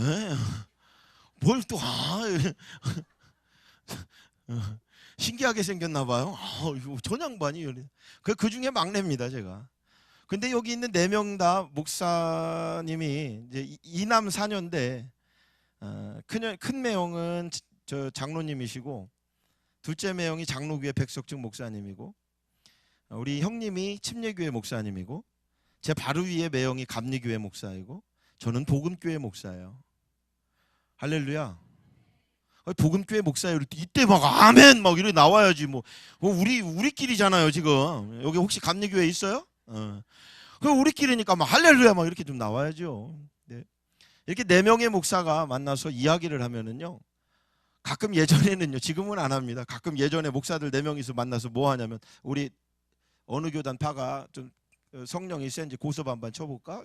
에? 뭘 또 신기하게 생겼나 봐요. 전 양반이 그 중에 막내입니다, 제가. 근데 여기 있는 4명 다 목사님이 이제 이남 4녀인데 큰 매형은 저 장로님이시고, 둘째 매형이 장로교회 백석증 목사님이고, 우리 형님이 침례교회 목사님이고, 제 바로 위에 매형이 감리교회 목사이고, 저는 복음교회 목사예요. 할렐루야. 복음교회 목사예요. 이때 막 아멘 막 이렇게 나와야지. 뭐 우리끼리잖아요 지금. 여기 혹시 감리교회 있어요? 그럼 우리끼리니까 막 할렐루야 막 이렇게 좀 나와야죠. 네. 이렇게 4명의 목사가 만나서 이야기를 하면은요, 가끔 예전에는요, 지금은 안 합니다. 가끔 예전에 목사들 4명이서 만나서 뭐 하냐면, 우리 어느 교단 파가 좀 성령이 센지 고소 반반 쳐볼까?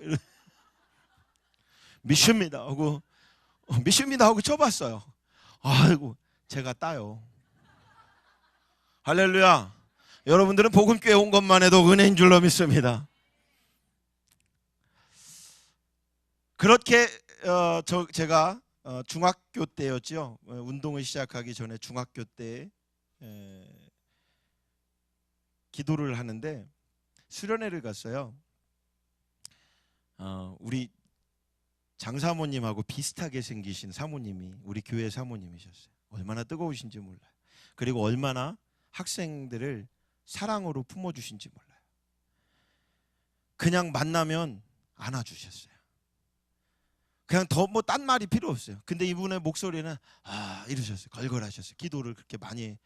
믿습니다 하고 믿습니다 하고 쳐봤어요. 아이고, 제가 따요. 할렐루야. 여러분들은 복음교회 온 것만 해도 은혜인 줄로 믿습니다. 그렇게 제가 중학교 때였죠. 운동을 시작하기 전에 중학교 때 기도를 하는데 수련회를 갔어요. 우리 장사모님하고 비슷하게 생기신 사모님이 우리 교회 사모님이셨어요. 얼마나 뜨거우신지 몰라요. 그리고 얼마나 학생들을 사랑으로 품어주신지 몰라요. 그냥 만나면 안아주셨어요. 그냥 더 뭐 딴 말이 필요 없어요. 근데 이분의 목소리는 이러셨어요. 걸걸하셨어요. 기도를 그렇게 많이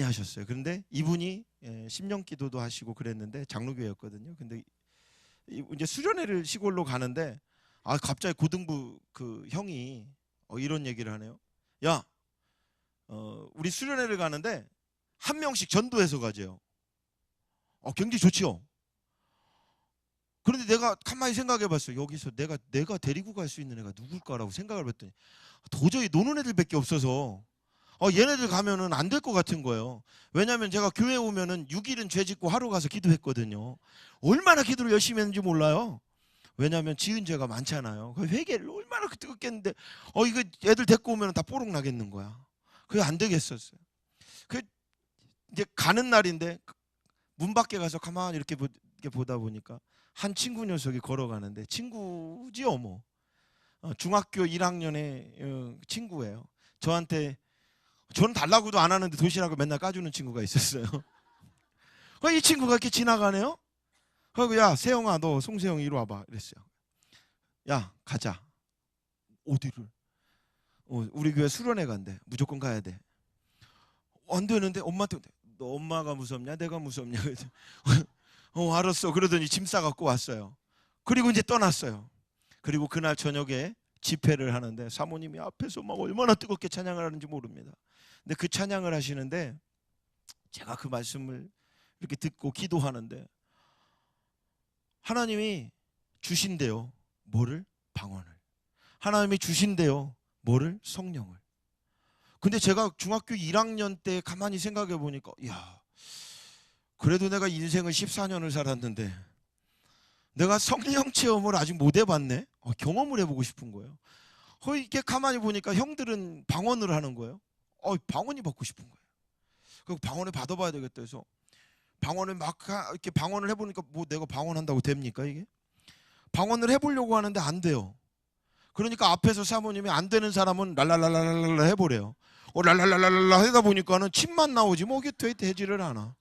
하셨어요. 그런데 이분이 심령 기도도 하시고 그랬는데 장로교회였거든요. 근데 이제 수련회를 시골로 가는데 갑자기 고등부 그 형이 이런 얘기를 하네요. 야, 우리 수련회를 가는데 한 명씩 전도해서 가재요. 굉장히 좋지요. 그런데 내가 가만히 생각해봤어요. 여기서 내가 데리고 갈 수 있는 애가 누굴까라고 생각을 했더니 도저히 노는 애들밖에 없어서 얘네들 가면은 안 될 것 같은 거예요. 왜냐하면 제가 교회 오면은 6일은 죄 짓고 하루 가서 기도했거든요. 얼마나 기도를 열심히 했는지 몰라요. 왜냐하면 지은 죄가 많잖아요. 회개를 얼마나 뜨겁게 했는데 이거 애들 데리고 오면 다 뽀록 나겠는 거야. 그게 안 되겠었어요. 그 이제 가는 날인데 문 밖에 가서 가만히 이렇게 보다 보니까 한 친구 녀석이 걸어가는데, 친구지요 뭐. 중학교 1학년의 친구예요. 저는 달라고도 안 하는데 도시락을 맨날 까주는 친구가 있었어요. 이 친구가 이렇게 지나가네요. 그리고 야, 세영아, 너 송세영 이리 와봐 이랬어요. 야, 가자. 어디를? 우리 교회 수련회 간대. 무조건 가야 돼. 안 되는데 엄마한테, 너 엄마가 무섭냐 내가 무섭냐. 알았어. 그러더니 짐 싸갖고 왔어요. 그리고 이제 떠났어요. 그리고 그날 저녁에 집회를 하는데 사모님이 앞에서 막 얼마나 뜨겁게 찬양을 하는지 모릅니다. 근데 그 찬양을 하시는데 제가 그 말씀을 이렇게 듣고 기도하는데 하나님이 주신대요. 뭐를? 방언을. 하나님이 주신대요. 뭐를? 성령을. 근데 제가 중학교 1학년 때 가만히 생각해 보니까, 야, 그래도 내가 인생을 14년을 살았는데 내가 성령 체험을 아직 못 해봤네. 경험을 해보고 싶은 거예요. 이게 가만히 보니까 형들은 방언을 하는 거예요. 방언이 받고 싶은 거예요. 그리고 방언을 받아봐야 되겠다 해서 방언을 막 이렇게 방언을 해보니까, 뭐 내가 방언한다고 됩니까 이게? 방언을 해보려고 하는데 안 돼요. 그러니까 앞에서 사모님이 안 되는 사람은 랄랄랄랄랄라 해보래요. 랄랄랄랄라 하다 보니까는 침만 나오지 뭐 이게 되지를 않아.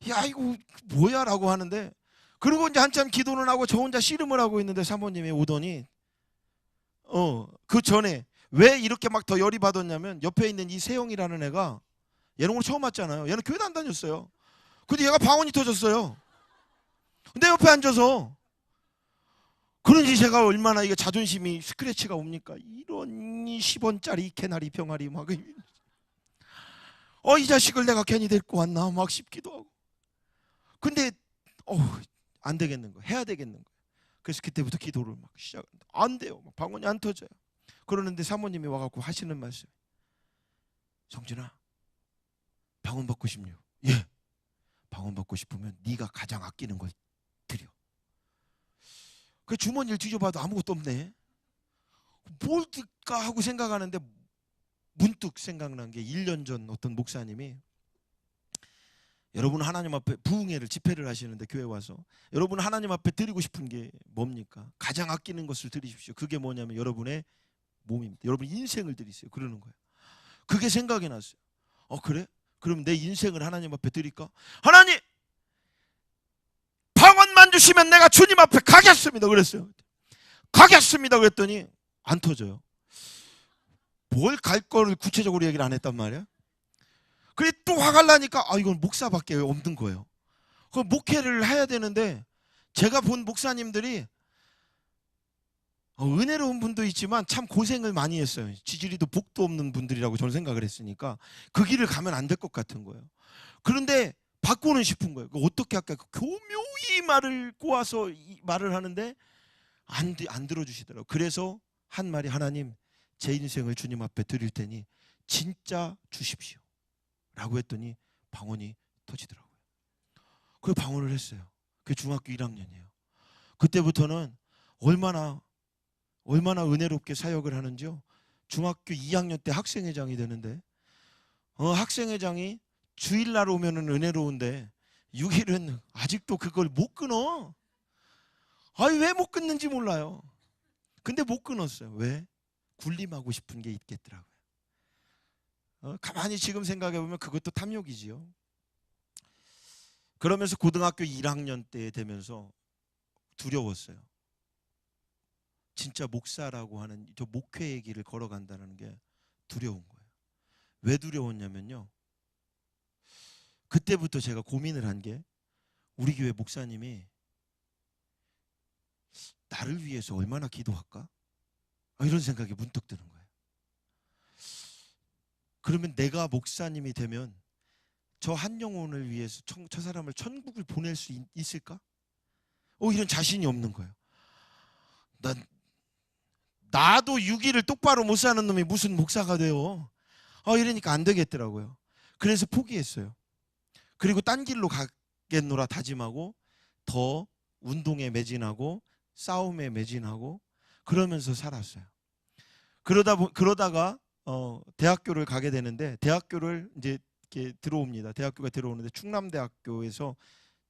야, 이거 뭐야 라고 하는데, 그리고 이제 한참 기도는 하고 저 혼자 씨름을 하고 있는데 사모님이 오더니 그 전에 왜 이렇게 막 더 열이 받았냐면, 옆에 있는 이 세영이라는 애가, 얘는 오늘 처음 왔잖아요. 얘는 교회도 안 다녔어요. 근데 얘가 방언이 터졌어요. 내 옆에 앉아서. 그런지 제가 얼마나 이게 자존심이 스크래치가 옵니까? 이런 10원짜리 개나리 병아리 막 이 자식을 내가 괜히 데리고 왔나 막 싶기도 하고. 근데 안 되겠는 거예요. 해야 되겠는 거예요. 그래서 그때부터 기도를 막 시작합니다. 안 돼요. 막 방언이 안 터져요. 그러는데 사모님이 와갖고 하시는 말씀, 성진아, 방언 받고 싶냐? 예. 방언 받고 싶으면 네가 가장 아끼는 걸 드려. 그 주머니를 뒤져봐도 아무것도 없네. 뭘까 하고 생각하는데 문득 생각난 게 1년 전 어떤 목사님이, 여러분 하나님 앞에 부흥회를 집회를 하시는데 교회 와서 여러분 하나님 앞에 드리고 싶은 게 뭡니까? 가장 아끼는 것을 드리십시오. 그게 뭐냐면 여러분의 몸입니다. 여러분 인생을 드리세요. 그러는 거예요. 그게 생각이 났어요. 그래? 그럼 내 인생을 하나님 앞에 드릴까? 하나님 방언만 주시면 내가 주님 앞에 가겠습니다. 그랬어요. 가겠습니다. 그랬더니 안 터져요. 뭘 갈 거를 구체적으로 얘기를 안 했단 말이야. 그래 또 화가 나니까 이건 목사밖에 없는 거예요. 그 목회를 해야 되는데 제가 본 목사님들이 은혜로운 분도 있지만 참 고생을 많이 했어요. 지지리도 복도 없는 분들이라고 저는 생각을 했으니까 그 길을 가면 안 될 것 같은 거예요. 그런데 바꾸는 싶은 거예요. 어떻게 할까? 교묘히 말을 꼬아서 말을 하는데 안 들어주시더라고요. 그래서 한 말이, 하나님 제 인생을 주님 앞에 드릴 테니 진짜 주십시오 라고 했더니 방언이 터지더라고요. 그 방언을 했어요. 그게 중학교 1학년이에요. 그때부터는 얼마나 은혜롭게 사역을 하는지요. 중학교 2학년 때 학생회장이 되는데 학생회장이 주일날 오면은 은혜로운데 6일은 아직도 그걸 못 끊어. 왜 못 끊는지 몰라요. 근데 못 끊었어요. 왜? 군림하고 싶은 게 있겠더라고요. 가만히 지금 생각해보면 그것도 탐욕이지요. 그러면서 고등학교 1학년 때 되면서 두려웠어요. 진짜 목사라고 하는 저 목회의 길을 걸어간다는 게 두려운 거예요. 왜 두려웠냐면요, 그때부터 제가 고민을 한 게, 우리 교회 목사님이 나를 위해서 얼마나 기도할까? 이런 생각이 문득 드는 거예요. 그러면 내가 목사님이 되면 저 한 영혼을 위해서 저 사람을 천국을 보낼 수 있을까? 이런 자신이 없는 거예요. 나도 6일을 똑바로 못 사는 놈이 무슨 목사가 돼요. 이러니까 안 되겠더라고요. 그래서 포기했어요. 그리고 딴 길로 가겠노라 다짐하고 더 운동에 매진하고 싸움에 매진하고 그러면서 살았어요. 그러다가 대학교를 가게 되는데, 대학교를 이제 이렇게 들어옵니다. 대학교가 들어오는데 충남대학교에서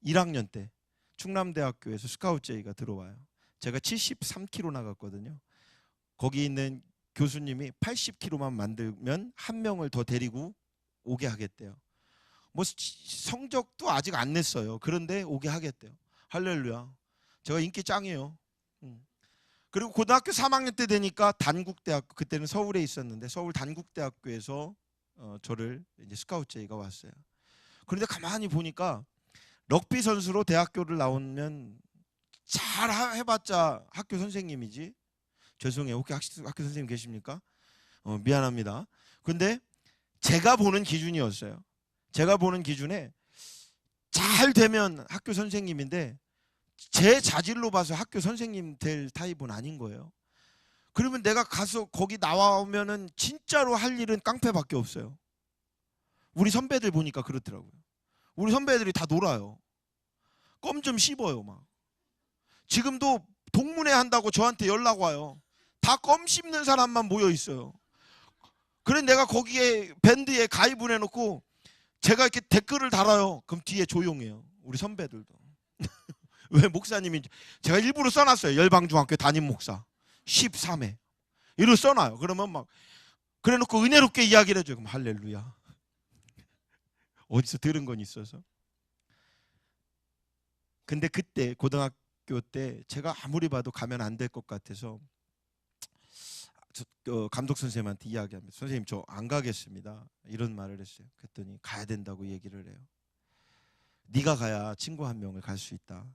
1학년 때 충남대학교에서 스카우트제의가 들어와요. 제가 73kg 나갔거든요. 거기 있는 교수님이 80kg만 만들면 한 명을 더 데리고 오게 하겠대요. 뭐 성적도 아직 안 냈어요. 그런데 오게 하겠대요. 할렐루야. 제가 인기 짱이에요. 그리고 고등학교 3학년 때 되니까 단국대학교, 그때는 서울에 있었는데 서울 단국대학교에서 저를 이제 스카우트 제의가 왔어요. 그런데 가만히 보니까 럭비 선수로 대학교를 나오면 잘 해봤자 학교 선생님이지. 죄송해요. 혹시 학교 선생님 계십니까? 미안합니다. 근데 제가 보는 기준이었어요. 제가 보는 기준에 잘 되면 학교 선생님인데 제 자질로 봐서 학교 선생님 될 타입은 아닌 거예요. 그러면 내가 가서 거기 나오면은 진짜로 할 일은 깡패밖에 없어요. 우리 선배들 보니까 그렇더라고요. 우리 선배들이 다 놀아요. 껌 좀 씹어요 막. 지금도 동문회 한다고 저한테 연락 와요. 다 껌 씹는 사람만 모여 있어요. 그래 내가 거기에 밴드에 가입을 해놓고 제가 이렇게 댓글을 달아요. 그럼 뒤에 조용해요. 우리 선배들도. 왜 목사님이, 제가 일부러 써놨어요. 열방중학교 담임 목사 13회 이걸 써놔요. 그러면 막 그래놓고 은혜롭게 이야기를 해줘요. 그럼 할렐루야. 어디서 들은 건 있어서. 근데 그때 고등학교 때 제가 아무리 봐도 가면 안 될 것 같아서 감독 선생님한테 이야기합니다. 선생님 저 안 가겠습니다. 이런 말을 했어요. 그랬더니 가야 된다고 얘기를 해요. 네가 가야 친구 한 명을 갈 수 있다.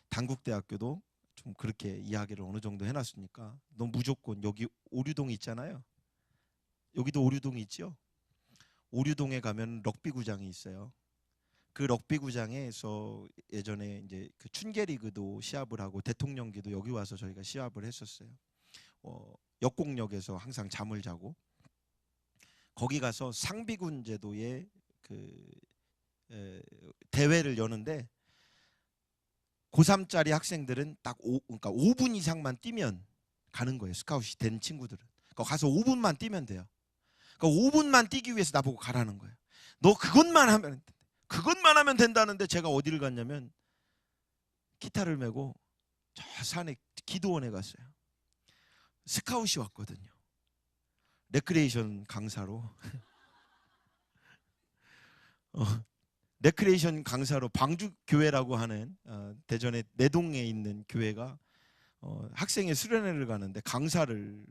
단국대학교도 좀 그렇게 이야기를 어느 정도 해놨으니까 너 무조건 여기 오류동 있잖아요. 여기도 오류동이 있죠. 오류동에 가면 럭비구장이 있어요. 그 럭비구장에서 예전에 이제 그 춘계리그도 시합을 하고 대통령기도 여기 와서 저희가 시합을 했었어요. 역곡역에서 항상 잠을 자고 거기 가서 상비군 제도의 그 대회를 여는데 고3짜리 학생들은 딱 그러니까 5분 이상만 뛰면 가는 거예요. 스카웃이 된 친구들은. 그러니까 가서 5분만 뛰면 돼요. 그러니까 5분만 뛰기 위해서 나보고 가라는 거예요. 너 그것만 하면 된다는데 제가 어디를 갔냐면 기타를 메고 저 산에 기도원에 갔어요. 스카웃이 왔거든요. 레크레이션 강사로. 레크레이션 강사로 방주교회라고 하는 대전의 내동에 있는 교회가 학생의 수련회를 가는데 강사를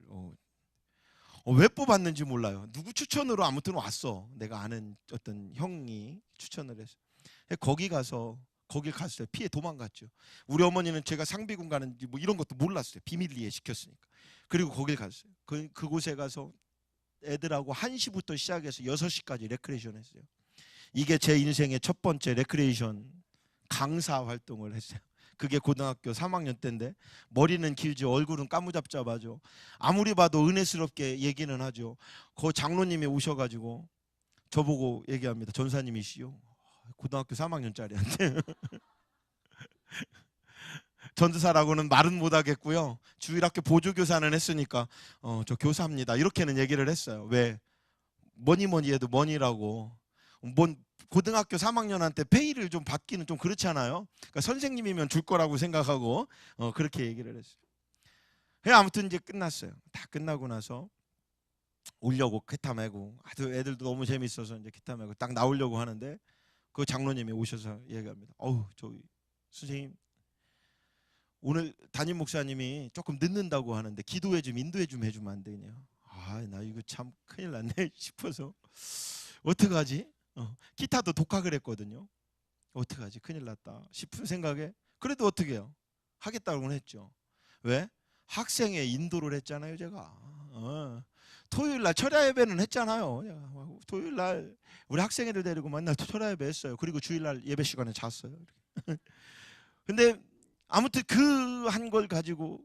왜 뽑았는지 몰라요. 누구 추천으로 아무튼 왔어. 내가 아는 어떤 형이 추천을 했어. 거기 가서 거길 갔어요. 피해 도망갔죠. 우리 어머니는 제가 상비군 가는지 뭐 이런 것도 몰랐어요. 비밀리에 시켰으니까. 그리고 거길 갔어요. 그곳에 가서 애들하고 1시부터 시작해서 6시까지 레크레이션 했어요. 이게 제 인생의 첫 번째 레크레이션 강사 활동을 했어요. 그게 고등학교 3학년 때인데 머리는 길죠. 얼굴은 까무잡잡하죠. 아무리 봐도 은혜스럽게 얘기는 하죠. 그 장로님이 오셔가지고 저보고 얘기합니다. 전사님이시요. 고등학교 3학년짜리한테. 전도사라고는 말은 못하겠고요. 주일학교 보조교사는 했으니까 저 교사입니다. 이렇게는 얘기를 했어요. 왜? 뭐니 해도 뭐니라고. 뭔 고등학교 3학년한테 페이를 좀 받기는 좀 그렇잖아요. 그러니까 선생님이면 줄 거라고 생각하고 그렇게 얘기를 했어요. 아무튼 이제 끝났어요. 다 끝나고 나서 오려고 기타 메고 애들도 너무 재밌어서 이제 기타 메고 딱 나오려고 하는데 그 장로님이 오셔서 얘기합니다. 저기 선생님 오늘 담임 목사님이 조금 늦는다고 하는데 기도회 좀 인도해 좀 해주면 안 되냐. 나 이거 참 큰일 났네 싶어서 어떡하지? 기타도 독학을 했거든요. 어떡하지? 큰일 났다 싶은 생각에 그래도 어떻게 해요? 하겠다고는 했죠. 왜? 학생회 인도를 했잖아요. 제가 토요일날 철야 예배는 했잖아요. 토요일날 우리 학생회를 데리고 맨날 철야 예배 했어요. 그리고 주일날 예배 시간에 잤어요. 근데 아무튼 그 한 걸 가지고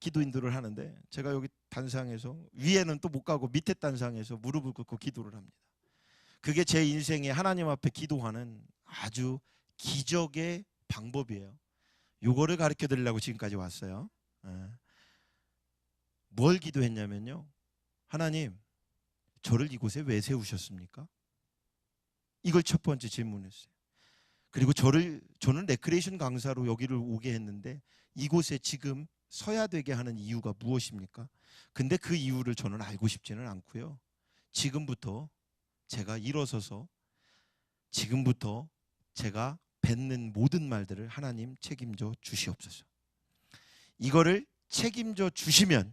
기도 인도를 하는데 제가 여기 단상에서 위에는 또 못 가고 밑에 단상에서 무릎을 꿇고 기도를 합니다. 그게 제 인생에 하나님 앞에 기도하는 아주 기적의 방법이에요. 요거를 가르쳐 드리려고 지금까지 왔어요. 뭘 기도했냐면요. 하나님, 저를 이곳에 왜 세우셨습니까? 이걸 첫 번째 질문했어요. 그리고 저는 레크레이션 강사로 여기를 오게 했는데 이곳에 지금 서야 되게 하는 이유가 무엇입니까? 근데 그 이유를 저는 알고 싶지는 않고요. 지금부터 제가 일어서서 지금부터 제가 뱉는 모든 말들을 하나님 책임져 주시옵소서. 이거를 책임져 주시면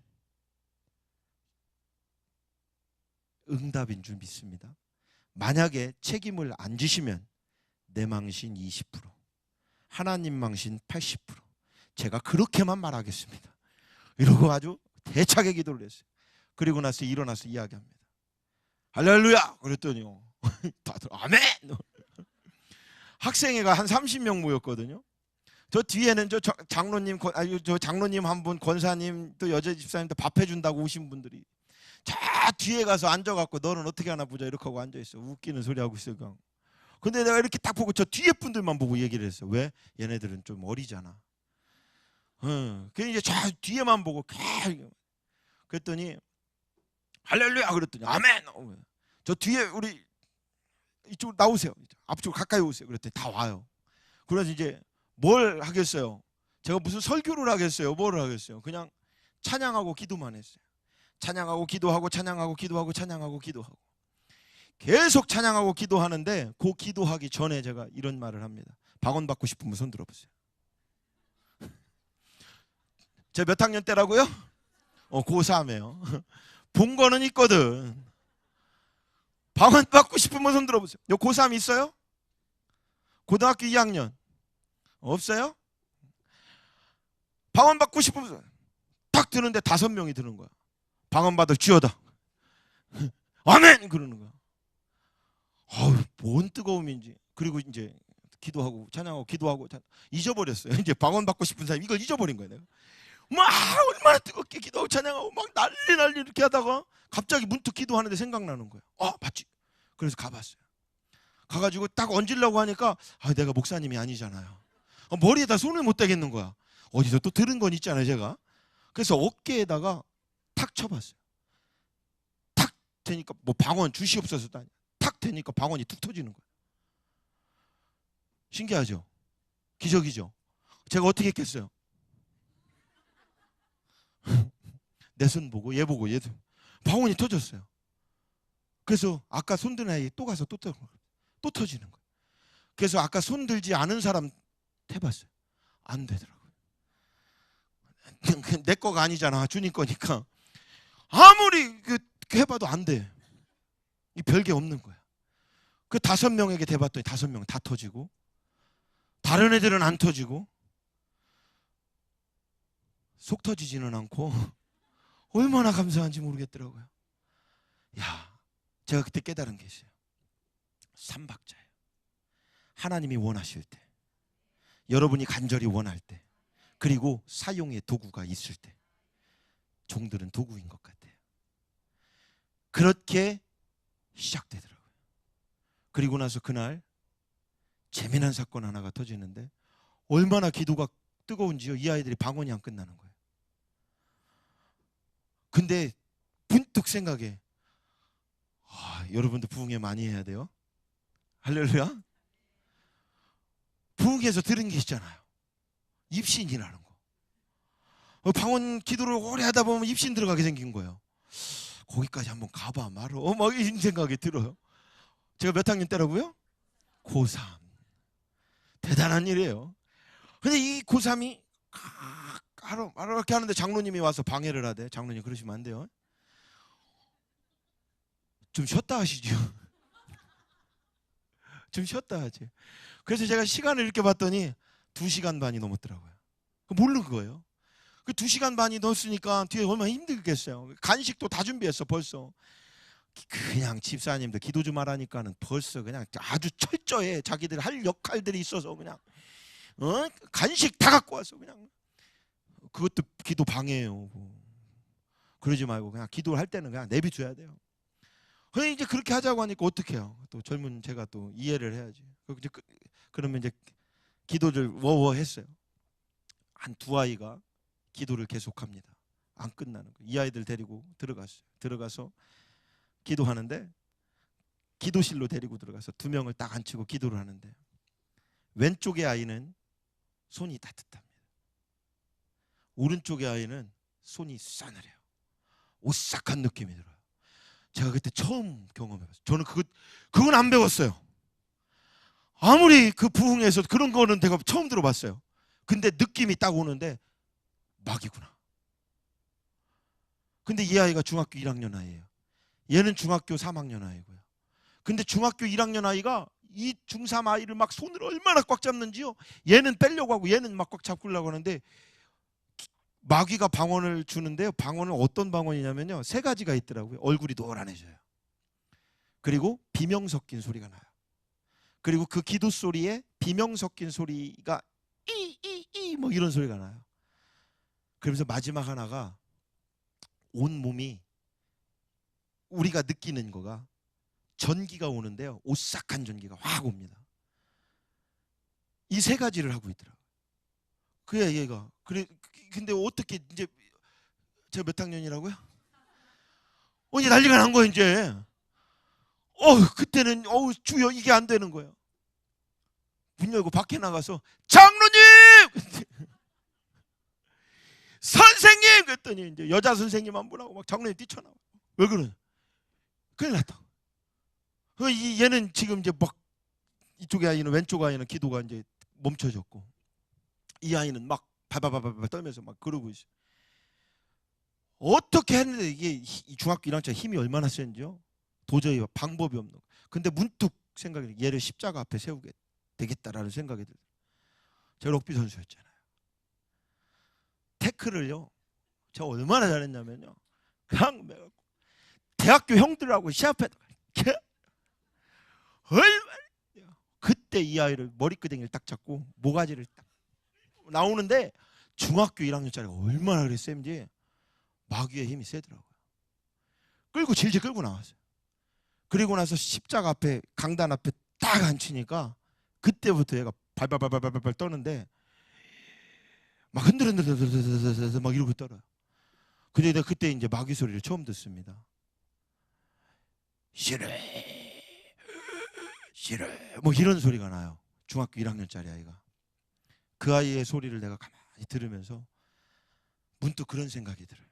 응답인 줄 믿습니다. 만약에 책임을 안 지시면 내 망신 20%, 하나님 망신 80%. 제가 그렇게만 말하겠습니다. 이러고 아주 대차게 기도를 했어요. 그리고 나서 일어나서 이야기합니다. 할렐루야! 그랬더니요. 다들 아멘! 학생회가 한 30명 모였거든요. 저 뒤에는 저 장로님 한 분, 권사님, 또 여자 집사님도 밥 해준다고 오신 분들이 저 뒤에 가서 앉아갖고 너는 어떻게 하나 보자 이렇게 하고 앉아있어. 웃기는 소리 하고 있어요. 근데 내가 이렇게 딱 보고 저 뒤에 분들만 보고 얘기를 했어. 왜? 얘네들은 좀 어리잖아. 그래서 이제 저 뒤에만 보고 그랬더니 할렐루야 그랬더니 아멘. 저 뒤에 우리 이쪽으로 나오세요. 앞쪽으로 가까이 오세요. 그랬더니 다 와요. 그래서 이제 뭘 하겠어요? 제가 무슨 설교를 하겠어요? 뭘 하겠어요? 그냥 찬양하고 기도만 했어요. 찬양하고 기도하고 찬양하고 기도하고 찬양하고 기도하고 계속 찬양하고 기도하는데 그 기도하기 전에 제가 이런 말을 합니다. 박원 받고 싶으면 손 들어보세요. 제가 몇 학년 때라고요? 고3이에요. 본 거는 있거든. 박원 받고 싶으면 손 들어보세요. 요 고3 있어요? 고등학교 2학년 없어요? 방언 받고 싶으면 딱 드는데 5명이 드는 거야. 방언 받을 쥐어다. 아멘! 그러는 거야. 뭔 뜨거움인지. 그리고 이제 기도하고 찬양하고 기도하고 잊어버렸어요. 이제 방언 받고 싶은 사람이 이걸 잊어버린 거예요. 내가. 막 얼마나 뜨겁게 기도하고 찬양하고 막 난리 이렇게 하다가 갑자기 문득 기도하는데 생각나는 거예요. 맞지? 그래서 가봤어요. 가가지고 딱 얹으려고 하니까 내가 목사님이 아니잖아요. 머리에다 손을 못 대겠는 거야. 어디서 또 들은 건 있잖아요, 제가. 그래서 어깨에다가 탁 쳐봤어요. 탁 되니까 뭐 방언 주시옵소서도 아니야. 탁 되니까 방언이 툭 터지는 거예요. 신기하죠? 기적이죠? 제가 어떻게 했겠어요? 내 손 보고 얘 보고 얘도 방언이 터졌어요. 그래서 아까 손 든 아이 또 가서 또 터지는 거예요. 그래서 아까 손 들지 않은 사람 해봤어요. 안 되더라고요. 내 거가 아니잖아. 주님 거니까. 아무리 해봐도 안 돼. 이 별게 없는 거야. 그 5명에게 대봤더니 5명 다 터지고, 다른 애들은 안 터지고, 속 터지지는 않고, 얼마나 감사한지 모르겠더라고요. 야, 제가 그때 깨달은 게 있어요. 삼박자예요. 하나님이 원하실 때, 여러분이 간절히 원할 때, 그리고 사용의 도구가 있을 때, 종들은 도구인 것 같아요. 그렇게 시작되더라고요. 그리고 나서 그날 재미난 사건 하나가 터지는데, 얼마나 기도가 뜨거운지요. 이 아이들이 방언이 안 끝나는 거예요. 근데 문득 생각해, 여러분도 부흥회 많이 해야 돼요. 할렐루야. 부흥회에서 들은 게 있잖아요. 입신이라는 거. 방언 기도를 오래 하다 보면 입신 들어가게 생긴 거예요. 거기까지 한번 가봐 말어. 막 이런 생각이 들어요. 제가 몇 학년 때라고요? 고3. 대단한 일이에요. 근데 이 고3이 하루 이렇게 하는데 장로님이 와서 방해를 하대. 장로님 그러시면 안 돼요. 좀 쉬었다 하시죠. 좀 쉬었다 하지. 그래서 제가 시간을 이렇게 봤더니 2시간 반이 넘었더라고요. 모르는 거예요. 그 2시간 반이 넘었으니까 뒤에 얼마나 힘들겠어요. 간식도 다 준비했어 벌써. 그냥 집사님들 기도 좀 하라니까는 벌써 그냥 아주 철저해. 자기들 할 역할들이 있어서 그냥 간식 다 갖고 와서 그냥. 그것도 기도 방해예요. 그러지 말고 그냥 기도를 할 때는 그냥 내비둬야 돼요. 근데 이제 그렇게 하자고 하니까 어떻게 해요? 또 젊은 제가 또 이해를 해야지. 그러면 이제 기도를 워워 했어요. 한 2아이가 기도를 계속합니다. 안 끝나는 거예요. 이 아이들 데리고 들어갔어요. 들어가서 기도하는데, 기도실로 데리고 들어가서 2명을 딱 앉히고 기도를 하는데, 왼쪽의 아이는 손이 따뜻합니다. 오른쪽의 아이는 손이 싸늘해요. 오싹한 느낌이 들어요. 제가 그때 처음 경험해봤어요. 저는 그건 안 배웠어요. 아무리 그 부흥에서 그런 거는 내가 처음 들어봤어요. 근데 느낌이 딱 오는데 막이구나. 근데 이 아이가 중학교 1학년 아이예요. 얘는 중학교 3학년 아이고요. 근데 중학교 1학년 아이가 이 중3 아이를 막 손으로 얼마나 꽉 잡는지요. 얘는 빼려고 하고 얘는 막 꽉 잡으려고 하는데, 마귀가 방언을 주는데요. 방언은 어떤 방언이냐면요, 3가지가 있더라고요. 얼굴이 노란해져요. 그리고 비명 섞인 소리가 나요. 그리고 그 기도 소리에 비명 섞인 소리가 이 뭐 이런 소리가 나요. 그러면서 마지막 하나가 온 몸이, 우리가 느끼는 거가 전기가 오는데요, 오싹한 전기가 확 옵니다. 이 3가지를 하고 있더라고요. 그래 얘가. 그래. 근데 어떻게 이제 제가 몇 학년이라고요? 이제 난리가 난 거예요 이제. 그때는 주여 이게 안 되는 거예요. 문 열고 밖에 나가서 장로님! 선생님! 그랬더니 이제 여자 선생님 한 분하고 막 장로님 뛰쳐나와. 왜 그러냐? 큰일 났다. 얘는 지금 이제 막, 이쪽의 아이는, 왼쪽 아이는 기도가 이제 멈춰졌고, 이 아이는 막 발발발발 떨면서 막 그러고 있어요. 어떻게 했는데 이게 중학교 1학년 힘이 얼마나 센지요? 도저히 방법이 없는 거예요. 근데 문득 생각이, 얘를 십자가 앞에 세우게 되겠다라는 생각이 들어요. 제가 럭비 선수였잖아요. 태클을요, 제가 얼마나 잘했냐면요, 그냥 대학교 형들하고 시합해도 얼마나. 그때 이 아이를 머리끄댕이를 딱 잡고 모가지를 딱 나오는데, 중학교 1학년짜리가 얼마나 그래 쌤지, 마귀의 힘이 세더라고요. 끌고 질질 끌고 나왔어요. 그리고 나서 십자가 앞에, 강단 앞에 딱 앉히니까 그때부터 얘가 발발발발발발 떠는데, 막 흔들흔들 막 이러고 떨어요. 근데 내가 그때 이제 마귀 소리를 처음 듣습니다. 싫어 싫어 뭐 이런 소리가 나요. 중학교 1학년짜리 아이가. 그 아이의 소리를 내가 가만히 들으면서 문득 그런 생각이 들어요.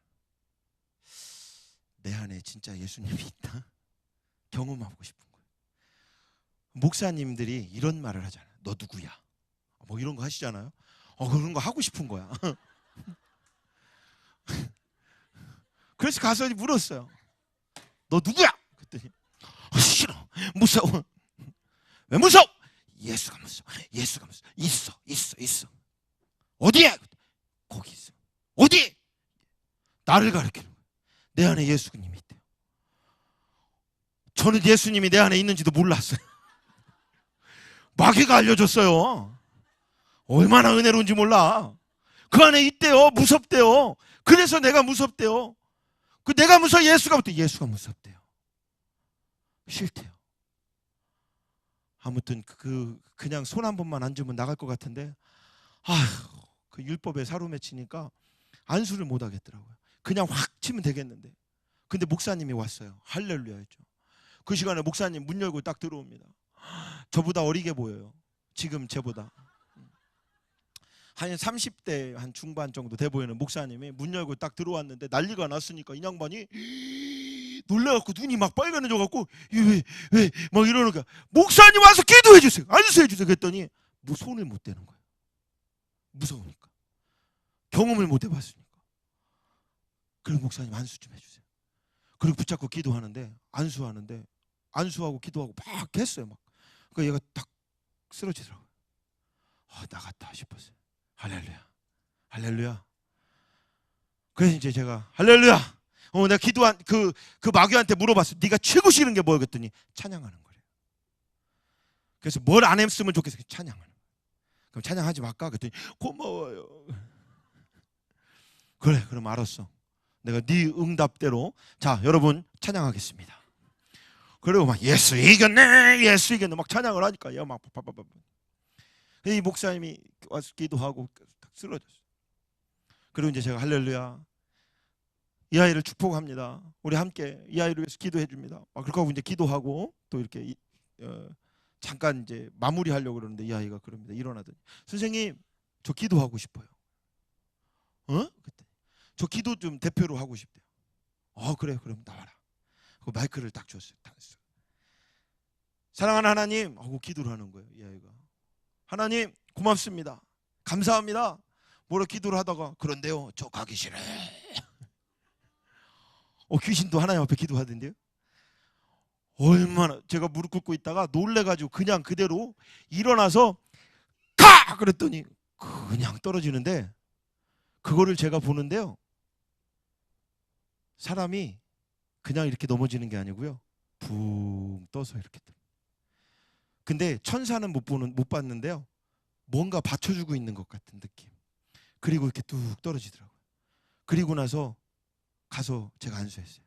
내 안에 진짜 예수님이 있다. 경험하고 싶은 거예요. 목사님들이 이런 말을 하잖아요. 너 누구야? 뭐 이런 거 하시잖아요. 그런 거 하고 싶은 거야. 그래서 가서 물었어요. 너 누구야? 그랬더니 싫어. 무서워. 왜 무서워? 예수가 무서워. 예수가 무서워. 있어. 어디야? 거기 있어. 어디? 나를 가르치는 거야. 내 안에 예수님이 있대요. 저는 예수님이 내 안에 있는지도 몰랐어요. 마귀가 알려줬어요. 얼마나 은혜로운지 몰라. 그 안에 있대요. 무섭대요. 그래서 내가 무섭대요. 그 내가 무서워 예수가 무섭대. 예수가 무섭대요. 싫대요. 아무튼 그냥 손 한 번만 안 주면 나갈 것 같은데 그 율법에 사로 맺히니까 안수를 못 하겠더라고요. 그냥 확 치면 되겠는데. 근데 목사님이 왔어요. 할렐루야 했죠. 그 시간에 목사님 문 열고 딱 들어옵니다. 저보다 어리게 보여요. 지금 저보다 한 30대 한 중반 정도 돼 보이는 목사님이 문 열고 딱 들어왔는데 난리가 났으니까 이 양반이 놀라갖고 눈이 막 빨개져갖고 왜 막 이러는 거야. 목사님 와서 기도해 주세요. 안수해 주세요. 그랬더니 손을 못 대는 거예요. 무서우니까. 경험을 못 해봤으니까. 그리고 목사님 안수 좀 해주세요. 그리고 붙잡고 기도하는데 안수하고 기도하고 막 했어요. 막. 그러니까 얘가 딱 쓰러지더라고요. 나갔다 싶었어요. 할렐루야. 그래서 이제 제가 할렐루야. 내가 기도한 그 마귀한테 물어봤어. 네가 최고 싫은 게 뭐야? 그랬더니 찬양하는 거래요. 그래서 뭘 안 했으면 좋겠어? 찬양하는 거예요. 그럼 찬양하지 말까? 그랬더니 고마워요. 그래, 그럼 알았어. 내가 네 응답대로 자 여러분 찬양하겠습니다. 그리고 막 예수 이겼네 막 찬양을 하니까 막 이 목사님이 와서 기도하고 딱 쓰러졌어요. 그리고 이제 제가 할렐루야 이 아이를 축복합니다. 우리 함께 이 아이를 위해서 기도해 줍니다. 그렇게 하고 이제 기도하고 또 이렇게 잠깐 이제 마무리하려고 그러는데 이 아이가 그럽니다. 일어나더니 선생님 저 기도하고 싶어요. 그때 저 기도 좀 대표로 하고 싶대요. 그래 그럼 나와라. 그 마이크를 딱 줬어요. 사랑하는 하나님 하고 기도를 하는 거예요. 이 아이가 하나님 고맙습니다. 감사합니다. 뭐라 기도를 하다가 그런데요 저 가기 싫어요. 귀신도 하나님 앞에 기도하던데요. 얼마나 제가 무릎 꿇고 있다가 놀래가지고 그냥 그대로 일어나서 가! 그랬더니 그냥 떨어지는데 그거를 제가 보는데요. 사람이 그냥 이렇게 넘어지는 게 아니고요. 붕 떠서 이렇게 떠요. 근데 천사는 못 봤는데요. 뭔가 받쳐주고 있는 것 같은 느낌. 그리고 이렇게 뚝 떨어지더라고요. 그리고 나서 가서 제가 안수했어요.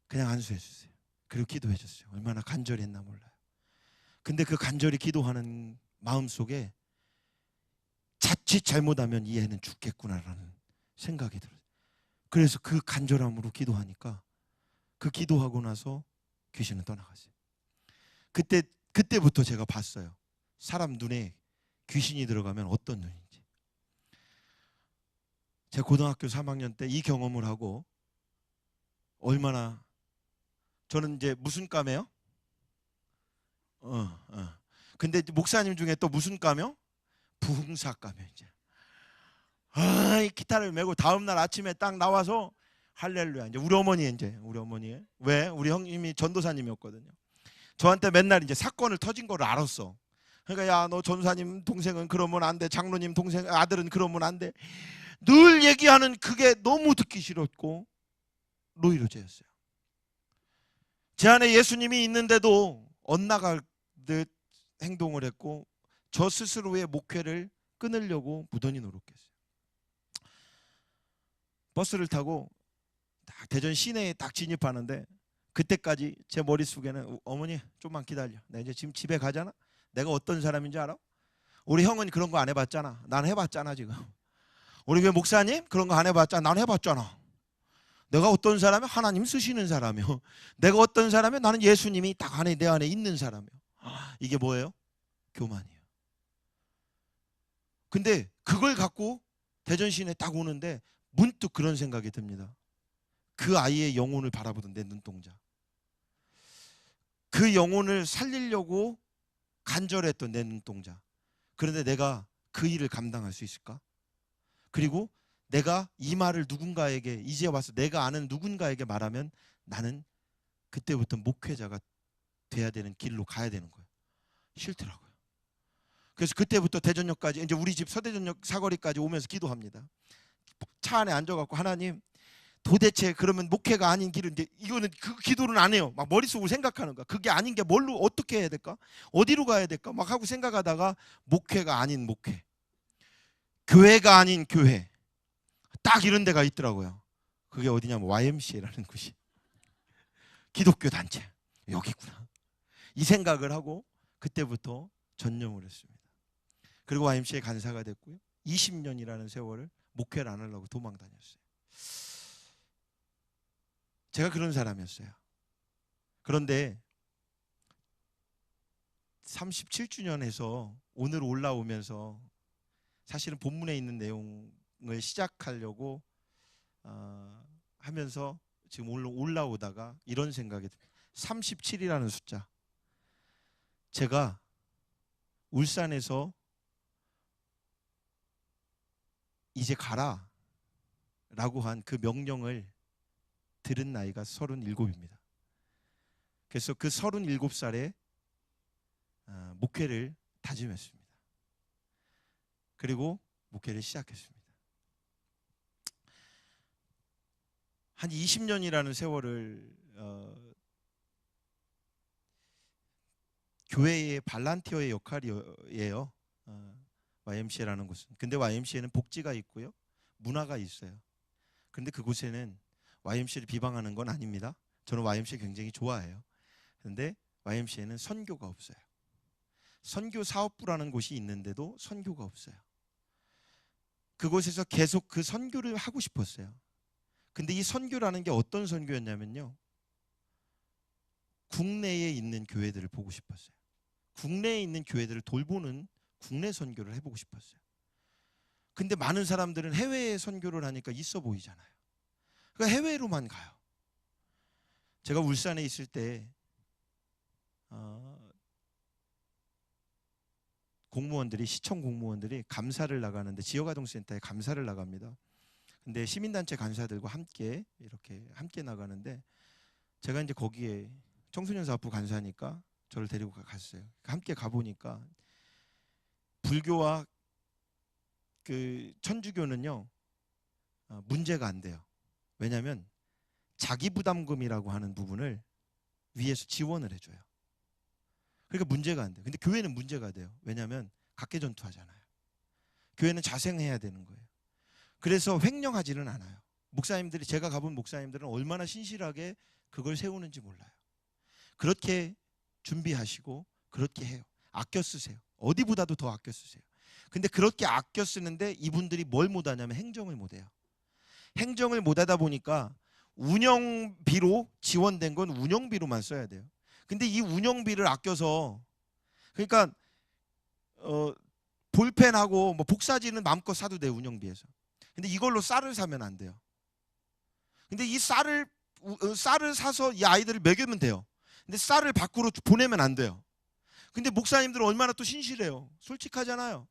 그냥 안수해주세요. 그리고 기도해줬어요. 얼마나 간절히 했나 몰라요. 근데 그 간절히 기도하는 마음속에 자칫 잘못하면 이 애는 죽겠구나라는 생각이 들어요. 그래서 그 간절함으로 기도하니까 그 기도하고 나서 귀신은 떠나갔어요. 그때부터 제가 봤어요. 사람 눈에 귀신이 들어가면 어떤 눈인지. 제가 고등학교 3학년 때 이 경험을 하고 얼마나 저는 이제 무슨 과매요? 근데 목사님 중에 또 무슨 과며? 부흥사과며 이제. 이 기타를 메고 다음 날 아침에 딱 나와서 할렐루야. 이제 우리 어머니 왜? 우리 형님이 전도사님이었거든요. 저한테 맨날 이제 사건을 터진 걸 알았어. 그러니까 야 너 전사님 동생은 그러면 안 돼. 장로님 동생 아들은 그러면 안 돼. 늘 얘기하는 그게 너무 듣기 싫었고 노이로제였어요. 제 안에 예수님이 있는데도 엇나갈 듯 행동을 했고 저 스스로의 목회를 끊으려고 무던히 노력했어요. 버스를 타고 딱 대전 시내에 딱 진입하는데 그때까지 제 머릿속에는 어머니 좀만 기다려. 나 이제 지금 집에 가잖아. 내가 어떤 사람인지 알아? 우리 형은 그런 거 안 해봤잖아. 난 해봤잖아 지금. 우리 교회 목사님 그런 거 안 해봤잖아. 난 해봤잖아. 내가 어떤 사람이야? 하나님 쓰시는 사람이요. 내가 어떤 사람이야? 나는 예수님이 딱 내 안에 있는 사람이요. 이게 뭐예요? 교만이에요. 근데 그걸 갖고 대전시내 딱 오는데 문득 그런 생각이 듭니다. 그 아이의 영혼을 바라보던 내 눈동자. 그 영혼을 살리려고 간절했던 내 눈동자. 그런데 내가 그 일을 감당할 수 있을까? 그리고 내가 이 말을 누군가에게 이제 와서 내가 아는 누군가에게 말하면 나는 그때부터 목회자가 돼야 되는 길로 가야 되는 거예요. 싫더라고요. 그래서 그때부터 대전역까지 이제 우리 집 서대전역 사거리까지 오면서 기도합니다. 차 안에 앉아갖고 하나님 도대체 그러면 목회가 아닌 길은 이제 이거는 그 기도는 안 해요. 막 머릿속으로 생각하는 거야. 그게 아닌 게 뭘로 어떻게 해야 될까? 어디로 가야 될까? 막 하고 생각하다가 목회가 아닌 목회, 교회가 아닌 교회 딱 이런 데가 있더라고요. 그게 어디냐면 YMCA라는 곳이 기독교 단체 여기구나. 이 생각을 하고 그때부터 전념을 했습니다. 그리고 YMCA 간사가 됐고요. 20년이라는 세월을 목회를 안 하려고 도망 다녔어요. 제가 그런 사람이었어요. 그런데 37주년에서 오늘 올라오면서 사실은 본문에 있는 내용을 시작하려고 하면서 지금 올라오다가 이런 생각이 듭니다. 37이라는 숫자. 제가 울산에서 이제 가라 라고 한 그 명령을 들은 나이가 37입니다. 그래서 그 37살에 목회를 다짐했습니다. 그리고 목회를 시작했습니다. 한 20년이라는 세월을 교회의 발란티어의 역할이에요. YMCA라는 곳은. 근데 YMCA는 복지가 있고요. 문화가 있어요. 그런데 그곳에는 YMCA를 비방하는 건 아닙니다. 저는 YMCA 굉장히 좋아해요. 그런데 YMCA는 선교가 없어요. 선교 사업부라는 곳이 있는데도 선교가 없어요. 그곳에서 계속 그 선교를 하고 싶었어요. 근데 이 선교라는 게 어떤 선교였냐면요. 국내에 있는 교회들을 보고 싶었어요. 국내에 있는 교회들을 돌보는 국내 선교를 해보고 싶었어요. 근데 많은 사람들은 해외에 선교를 하니까 있어 보이잖아요. 그러니까 해외로만 가요. 제가 울산에 있을 때 공무원들이 시청 공무원들이 감사를 나가는데 지역아동센터에 감사를 나갑니다. 근데 시민단체 간사들과 함께 이렇게 함께 나가는데 제가 이제 거기에 청소년 사업부 간사니까 저를 데리고 갔어요. 함께 가보니까 불교와 그 천주교는요 문제가 안 돼요. 왜냐하면 자기 부담금이라고 하는 부분을 위에서 지원을 해줘요. 그러니까 문제가 안 돼요. 근데 교회는 문제가 돼요. 왜냐하면 각계전투하잖아요. 교회는 자생해야 되는 거예요. 그래서 횡령하지는 않아요. 목사님들이 제가 가본 목사님들은 얼마나 신실하게 그걸 세우는지 몰라요. 그렇게 준비하시고 그렇게 해요. 아껴 쓰세요. 어디보다도 더 아껴 쓰세요. 근데 그렇게 아껴 쓰는데 이분들이 뭘 못하냐면 행정을 못해요. 행정을 못하다 보니까 운영비로 지원된 건 운영비로만 써야 돼요. 근데 이 운영비를 아껴서 그러니까 볼펜하고 뭐 복사지는 마음껏 사도 돼요. 운영비에서. 근데 이걸로 쌀을 사면 안 돼요. 근데 이 쌀을 사서 이 아이들을 먹이면 돼요. 근데 쌀을 밖으로 보내면 안 돼요. 근데 목사님들은 얼마나 또 신실해요. 솔직하잖아요.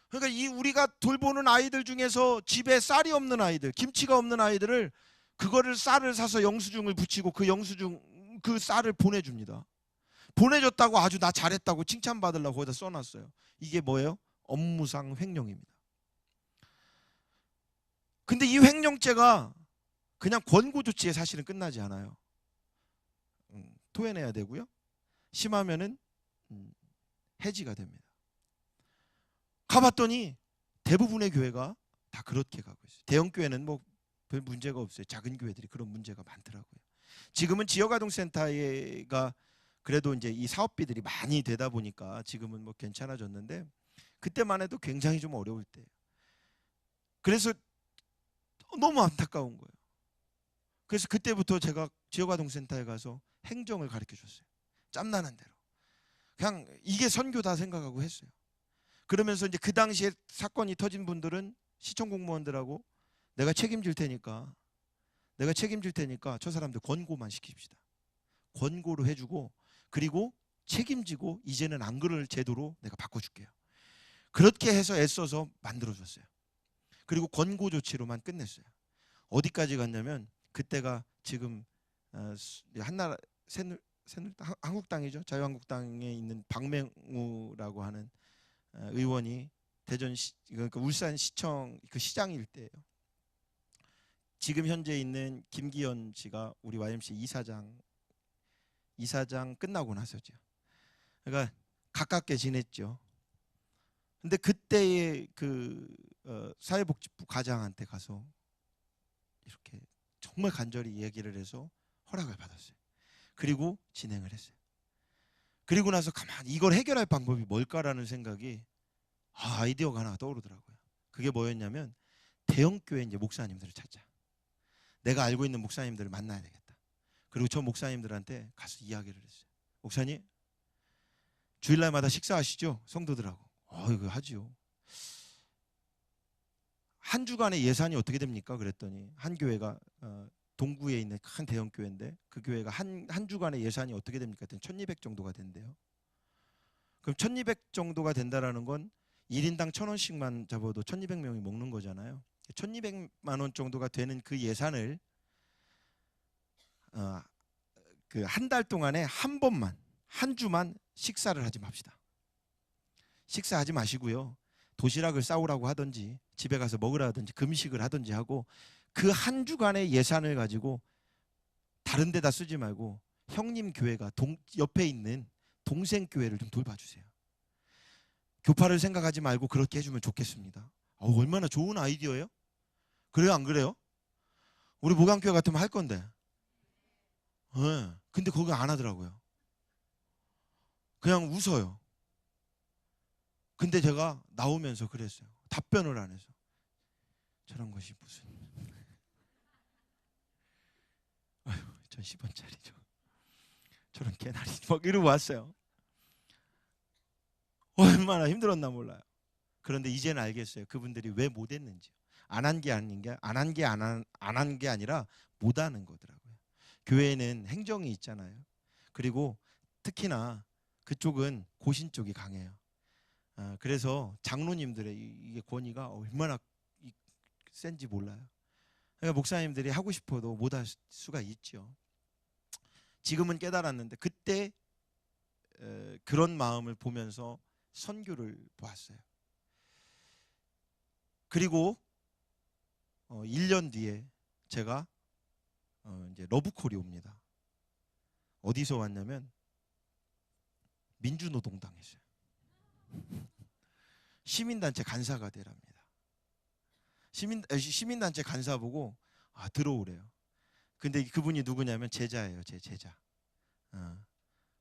그러니까 이 우리가 돌보는 아이들 중에서 집에 쌀이 없는 아이들, 김치가 없는 아이들을 그거를 쌀을 사서 영수증을 붙이고 그 쌀을 보내줍니다. 보내줬다고 아주 나 잘했다고 칭찬받으려고 거기다 써놨어요. 이게 뭐예요? 업무상 횡령입니다. 근데 이 횡령죄가 그냥 권고 조치에 사실은 끝나지 않아요. 토해내야 되고요. 심하면은 해지가 됩니다. 가봤더니 대부분의 교회가 다 그렇게 가고 있어요. 대형 교회는 뭐 별 문제가 없어요. 작은 교회들이 그런 문제가 많더라고요. 지금은 지역아동센터가 그래도 이제 이 사업비들이 많이 되다 보니까 지금은 뭐 괜찮아졌는데 그때만 해도 굉장히 좀 어려울 때예요. 그래서 너무 안타까운 거예요. 그래서 그때부터 제가 지역아동센터에 가서 행정을 가르쳐 줬어요. 짬나는 대로. 그냥 이게 선교다 생각하고 했어요. 그러면서 이제 그 당시에 사건이 터진 분들은 시청 공무원들하고 내가 책임질 테니까 저 사람들 권고만 시킵시다. 권고로 해주고, 그리고 책임지고 이제는 안 그럴 제도로 내가 바꿔줄게요. 그렇게 해서 애써서 만들어줬어요. 그리고 권고 조치로만 끝냈어요. 어디까지 갔냐면 그때가 지금 한나라 한국당이죠. 자유한국당에 있는 박맹우라고 하는 의원이 대전 그러니까 울산 시청 그 시장일 때예요. 지금 현재 있는 김기현 씨가 우리 YMCA 이사장 끝나고 나서죠. 그러니까 가깝게 지냈죠. 근데 그때의 그 사회복지부 과장한테 가서 이렇게 정말 간절히 얘기를 해서 허락을 받았어요. 그리고 진행을 했어요. 그리고 나서 가만히 이걸 해결할 방법이 뭘까라는 생각이 아이디어가 하나 떠오르더라고요. 그게 뭐였냐면 대형교회 이제 목사님들을 찾자. 내가 알고 있는 목사님들을 만나야 되겠다. 그리고 저 목사님들한테 가서 이야기를 했어요. 목사님, 주일날마다 식사하시죠? 성도들하고. 이거 하지요. 한 주간의 예산이 어떻게 됩니까? 그랬더니 한 교회가 동구에 있는 큰 대형 교회인데 그 교회가 한 주간의 예산이 어떻게 됩니까? 1200 정도가 된대요. 그럼 1200 정도가 된다라는 건 1인당 1000원씩만 잡아도 1200명이 먹는 거잖아요. 1200만 원 정도가 되는 그 예산을 그 한 달 동안에 한 번만, 한 주만 식사를 하지 맙시다. 식사하지 마시고요. 도시락을 싸오라고 하든지 집에 가서 먹으라 하든지 금식을 하든지 하고 그 한 주간의 예산을 가지고 다른 데다 쓰지 말고 형님 교회가 옆에 있는 동생 교회를 좀 돌봐주세요. 교파를 생각하지 말고 그렇게 해주면 좋겠습니다. 얼마나 좋은 아이디어예요? 그래요, 안 그래요? 우리 목양교회 같으면 할 건데. 네. 근데 그거 안 하더라고요. 그냥 웃어요. 근데 제가 나오면서 그랬어요. 답변을 안 해서. 저런 것이 무슨 10원짜리죠. 저런 개나리 막 이러고 왔어요. 얼마나 힘들었나 몰라요. 그런데 이제는 알겠어요. 그분들이 왜 못했는지. 안 한 게 아니라 못하는 거더라고요. 교회에는 행정이 있잖아요. 그리고 특히나 그쪽은 고신 쪽이 강해요. 그래서 장로님들의 이게 권위가 얼마나 센지 몰라요. 그러니까 목사님들이 하고 싶어도 못할 수가 있죠. 지금은 깨달았는데 그때 그런 마음을 보면서 선교를 보았어요. 그리고 1년 뒤에 제가 이제 러브콜이 옵니다. 어디서 왔냐면 민주노동당에서요. 시민단체 간사가 되랍니다. 시민단체 간사 보고 들어오래요. 근데 그분이 누구냐면 제자예요. 제 제자.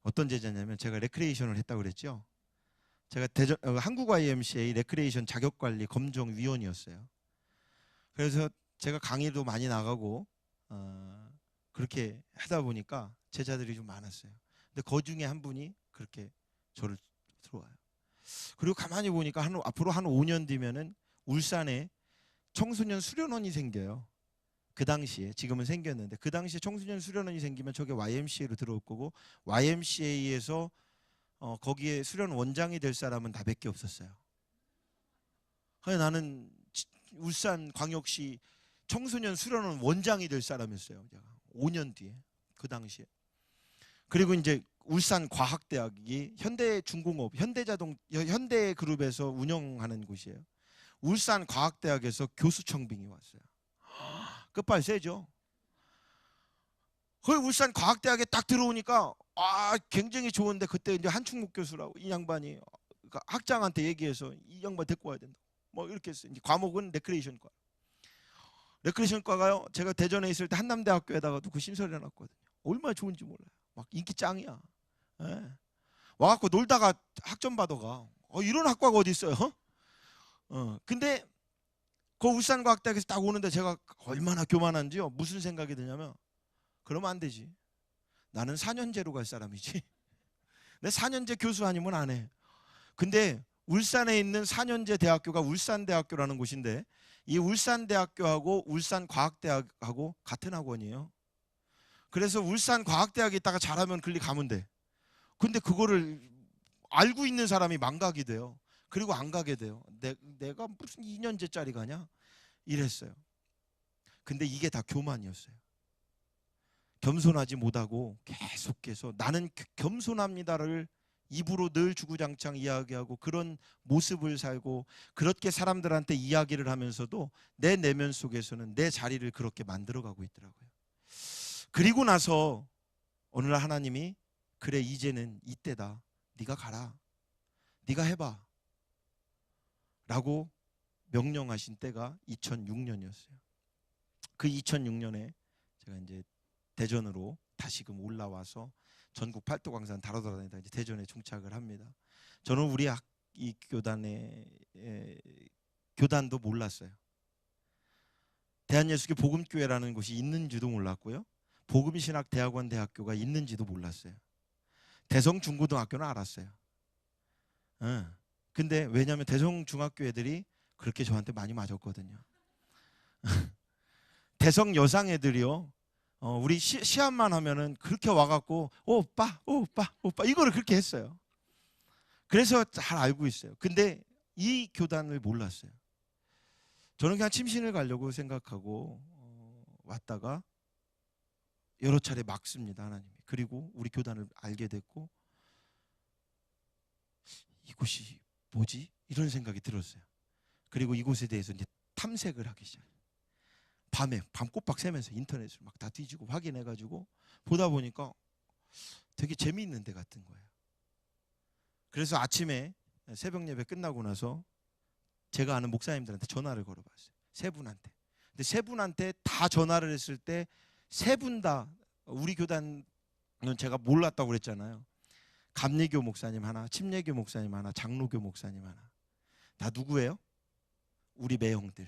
어떤 제자냐면 제가 레크레이션을 했다고 그랬죠. 제가 한국 YMCA 레크레이션 자격관리 검정위원이었어요. 그래서 제가 강의도 많이 나가고 그렇게 하다 보니까 제자들이 좀 많았어요. 근데 그 중에 한 분이 그렇게 저를 들어와요. 그리고 가만히 보니까 앞으로 한 5년 뒤면은 울산에 청소년 수련원이 생겨요. 그 당시에, 지금은 생겼는데 그 당시에 청소년 수련원이 생기면 저게 YMCA로 들어올 거고 YMCA에서 거기에 수련 원장이 될 사람은 나밖에 없었어요. 나는 울산 광역시 청소년 수련원 원장이 될 사람이었어요. 제가 5년 뒤에 그 당시에. 그리고 이제 울산 과학대학이 현대중공업, 현대그룹에서 운영하는 곳이에요. 울산 과학대학에서 교수청빙이 왔어요. 끝발 세죠. 거기 울산 과학대학에 딱 들어오니까 굉장히 좋은데 그때 이제 한충목 교수라고 이 양반이 그러니까 학장한테 얘기해서 이 양반 데리고 와야 된다. 뭐 이렇게 했어요. 이제 과목은 레크레이션과. 레크레이션과가요. 제가 대전에 있을 때 한남대학교에다가 그 신설해 놨거든요. 얼마나 좋은지 몰라요. 막 인기 짱이야. 예. 와갖고 놀다가 학점 받아가. 이런 학과가 어디 있어요? 근데 그 울산과학대학에서 딱 오는데 제가 얼마나 교만한지요. 무슨 생각이 드냐면 그러면 안 되지. 나는 4년제로 갈 사람이지. 내 4년제 교수 아니면 안 해. 근데 울산에 있는 4년제 대학교가 울산대학교라는 곳인데 이 울산대학교하고 울산과학대학하고 같은 학원이에요. 그래서 울산과학대학에 있다가 잘하면 글리 가면 돼. 근데 그거를 알고 있는 사람이 망각이 돼요. 그리고 안 가게 돼요. 내가 무슨 2년제짜리 가냐? 이랬어요. 근데 이게 다 교만이었어요. 겸손하지 못하고 계속해서 나는 겸손합니다를 입으로 늘 주구장창 이야기하고 그런 모습을 살고 그렇게 사람들한테 이야기를 하면서도 내 내면 속에서는 내 자리를 그렇게 만들어가고 있더라고요. 그리고 나서 어느 날 하나님이 그래 이제는 이때다. 네가 가라. 네가 해봐. 라고 명령하신 때가 2006년이었어요. 그 2006년에 제가 이제 대전으로 다시금 올라와서 전국 팔도 광산 다뤄다니다 이제 대전에 정착을 합니다. 저는 우리 이 교단의 교단도 몰랐어요. 대한예수교 복음교회라는 곳이 있는지도 몰랐고요. 복음신학대학원 대학교가 있는지도 몰랐어요. 대성중고등학교는 알았어요. 근데 왜냐하면 대성중학교 애들이 그렇게 저한테 많이 맞았거든요. 대성 여상 애들이요. 우리 시합만 하면은 그렇게 와갖고 오빠 이거를 그렇게 했어요. 그래서 잘 알고 있어요. 근데 이 교단을 몰랐어요. 저는 그냥 침신을 가려고 생각하고 왔다가 여러 차례 막습니다, 하나님이. 그리고 우리 교단을 알게 됐고 이곳이 뭐지? 이런 생각이 들었어요. 그리고 이곳에 대해서 이제 탐색을 하기 시작해요. 밤에 밤꼬박 새면서 인터넷을 막 다 뒤지고 확인해가지고 보다 보니까 되게 재미있는 데 같은 거예요. 그래서 아침에 새벽 예배 끝나고 나서 제가 아는 목사님들한테 전화를 걸어봤어요. 세 분한테. 근데 세 분한테 다 전화를 했을 때 세 분 다 우리 교단은 제가 몰랐다고 그랬잖아요. 감리교 목사님 하나, 침례교 목사님 하나, 장로교 목사님 하나. 다 누구예요? 우리 매형들,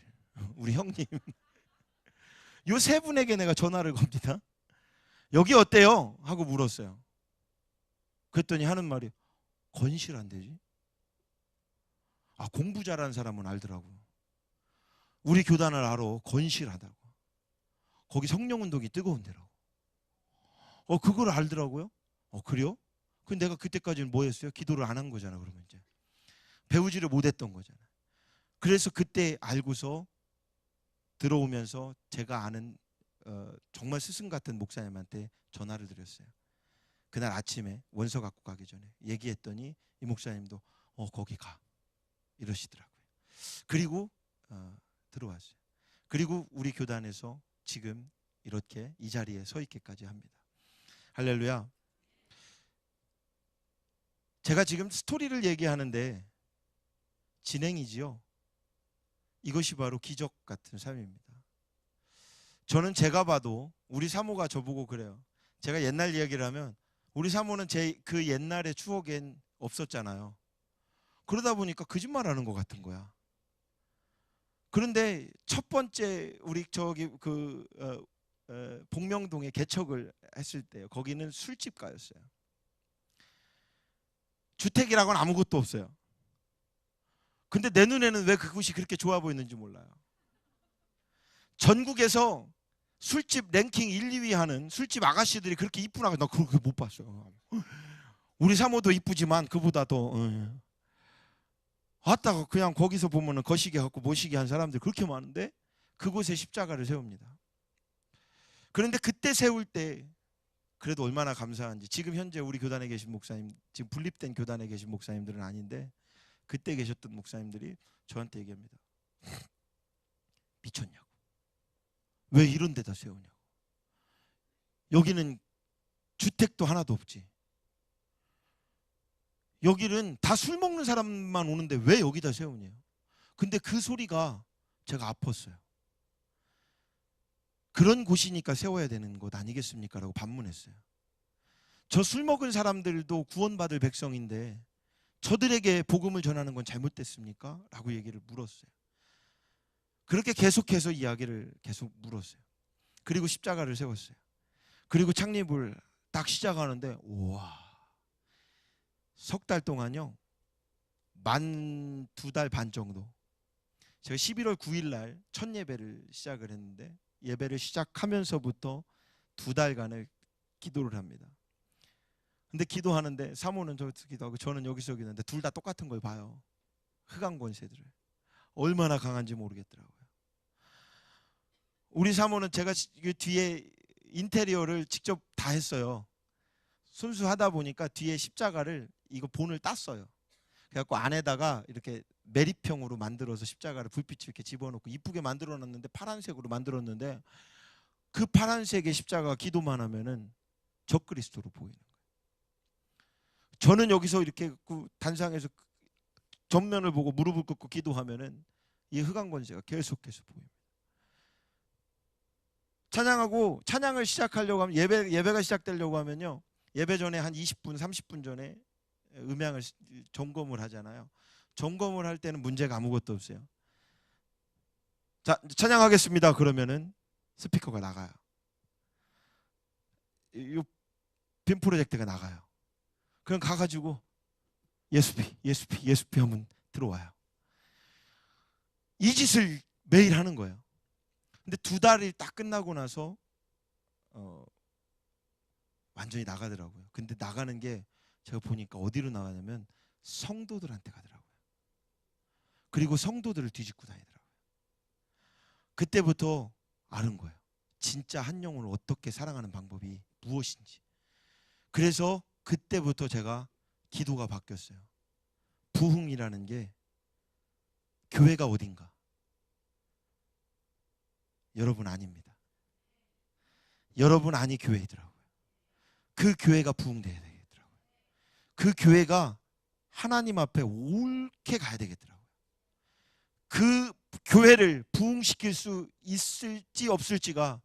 우리 형님. 요 세 분에게 내가 전화를 겁니다. 여기 어때요? 하고 물었어요. 그랬더니 하는 말이 건실한데지. 공부 잘하는 사람은 알더라고요. 우리 교단을 알아. 건실하다고. 거기 성령운동이 뜨거운 데라고. 그걸 알더라고요. 그래요? 근데 내가 그때까지는 뭐 했어요? 기도를 안 한 거잖아. 그러면 이제 배우지를 못했던 거잖아. 그래서 그때 알고서 들어오면서 제가 아는 정말 스승 같은 목사님한테 전화를 드렸어요. 그날 아침에 원서 갖고 가기 전에 얘기했더니 이 목사님도 거기 가 이러시더라고요. 그리고 들어왔어요. 그리고 우리 교단에서 지금 이렇게 이 자리에 서 있기까지 합니다. 할렐루야. 제가 지금 스토리를 얘기하는데 진행이지요. 이것이 바로 기적 같은 삶입니다. 저는 제가 봐도 우리 사모가 저보고 그래요. 제가 옛날 이야기를 하면 우리 사모는 제 그 옛날의 추억엔 없었잖아요. 그러다 보니까 거짓말하는 것 같은 거야. 그런데 첫 번째 우리 저기 복명동에 개척을 했을 때 거기는 술집가였어요. 주택이라고는 아무것도 없어요. 근데 내 눈에는 왜 그곳이 그렇게 좋아 보였는지 몰라요. 전국에서 술집 랭킹 1, 2위 하는 술집 아가씨들이 그렇게 이쁘나 나 그렇게 못 봤어요. 우리 사모도 이쁘지만 그보다 더 왔다가 그냥 거기서 보면은 거시기 갖고 모시기 한 사람들 그렇게 많은데 그곳에 십자가를 세웁니다. 그런데 그때 세울 때 그래도 얼마나 감사한지. 지금 현재 우리 교단에 계신 목사님, 지금 분립된 교단에 계신 목사님들은 아닌데 그때 계셨던 목사님들이 저한테 얘기합니다. 미쳤냐고. 왜 이런 데다 세우냐고. 여기는 주택도 하나도 없지. 여기는 다 술 먹는 사람만 오는데 왜 여기다 세우냐요. 근데 그 소리가 제가 아팠어요. 그런 곳이니까 세워야 되는 것 아니겠습니까? 라고 반문했어요. 저 술 먹은 사람들도 구원받을 백성인데 저들에게 복음을 전하는 건 잘못됐습니까? 라고 얘기를 물었어요. 그렇게 계속해서 이야기를 계속 물었어요. 그리고 십자가를 세웠어요. 그리고 창립을 딱 시작하는데 우와, 석 달 동안요, 만 2달 반 정도. 제가 11월 9일 날 첫 예배를 시작을 했는데 예배를 시작하면서부터 2달간을 기도를 합니다. 근데 기도하는데 사모는 저기서 기도하고 저는 여기서 기도하는데 둘 다 똑같은 걸 봐요. 흑암 권세들을. 얼마나 강한지 모르겠더라고요. 우리 사모는 제가 뒤에 인테리어를 직접 다 했어요. 순수하다 보니까 뒤에 십자가를 이거 본을 땄어요. 그래갖고 안에다가 이렇게 매립형으로 만들어서 십자가를 불빛을 이렇게 집어넣고 이쁘게 만들어놨는데 파란색으로 만들었는데 그 파란색의 십자가가 기도만 하면은 적그리스도로 보이는 거예요. 저는 여기서 이렇게 단상에서 전면을 보고 무릎을 꿇고 기도하면은 이 흑암 권세가 계속해서 보입니다. 찬양하고 찬양을 시작하려고 하면 예배가 시작되려고 하면요, 예배 전에 한 20분 30분 전에 음향을 점검을 하잖아요. 점검을 할 때는 문제가 아무것도 없어요. 자, 찬양하겠습니다. 그러면은 스피커가 나가요. 이 빔 프로젝트가 나가요. 그럼 가가지고 예수피 하면 들어와요. 이 짓을 매일 하는 거예요. 근데 2달이 딱 끝나고 나서 완전히 나가더라고요. 근데 나가는 게 제가 보니까 어디로 나가냐면 성도들한테 가더라고요. 그리고 성도들을 뒤집고 다니더라고요. 그때부터 아는 거예요. 진짜 한 영혼을 어떻게 사랑하는 방법이 무엇인지. 그래서 그때부터 제가 기도가 바뀌었어요. 부흥이라는 게 교회가 어딘가. 여러분 아닙니다. 여러분 안이 교회이더라고요. 그 교회가 부흥돼야 되겠더라고요. 그 교회가 하나님 앞에 옳게 가야 되겠더라고요. 그 교회를 부흥시킬 수 있을지 없을지가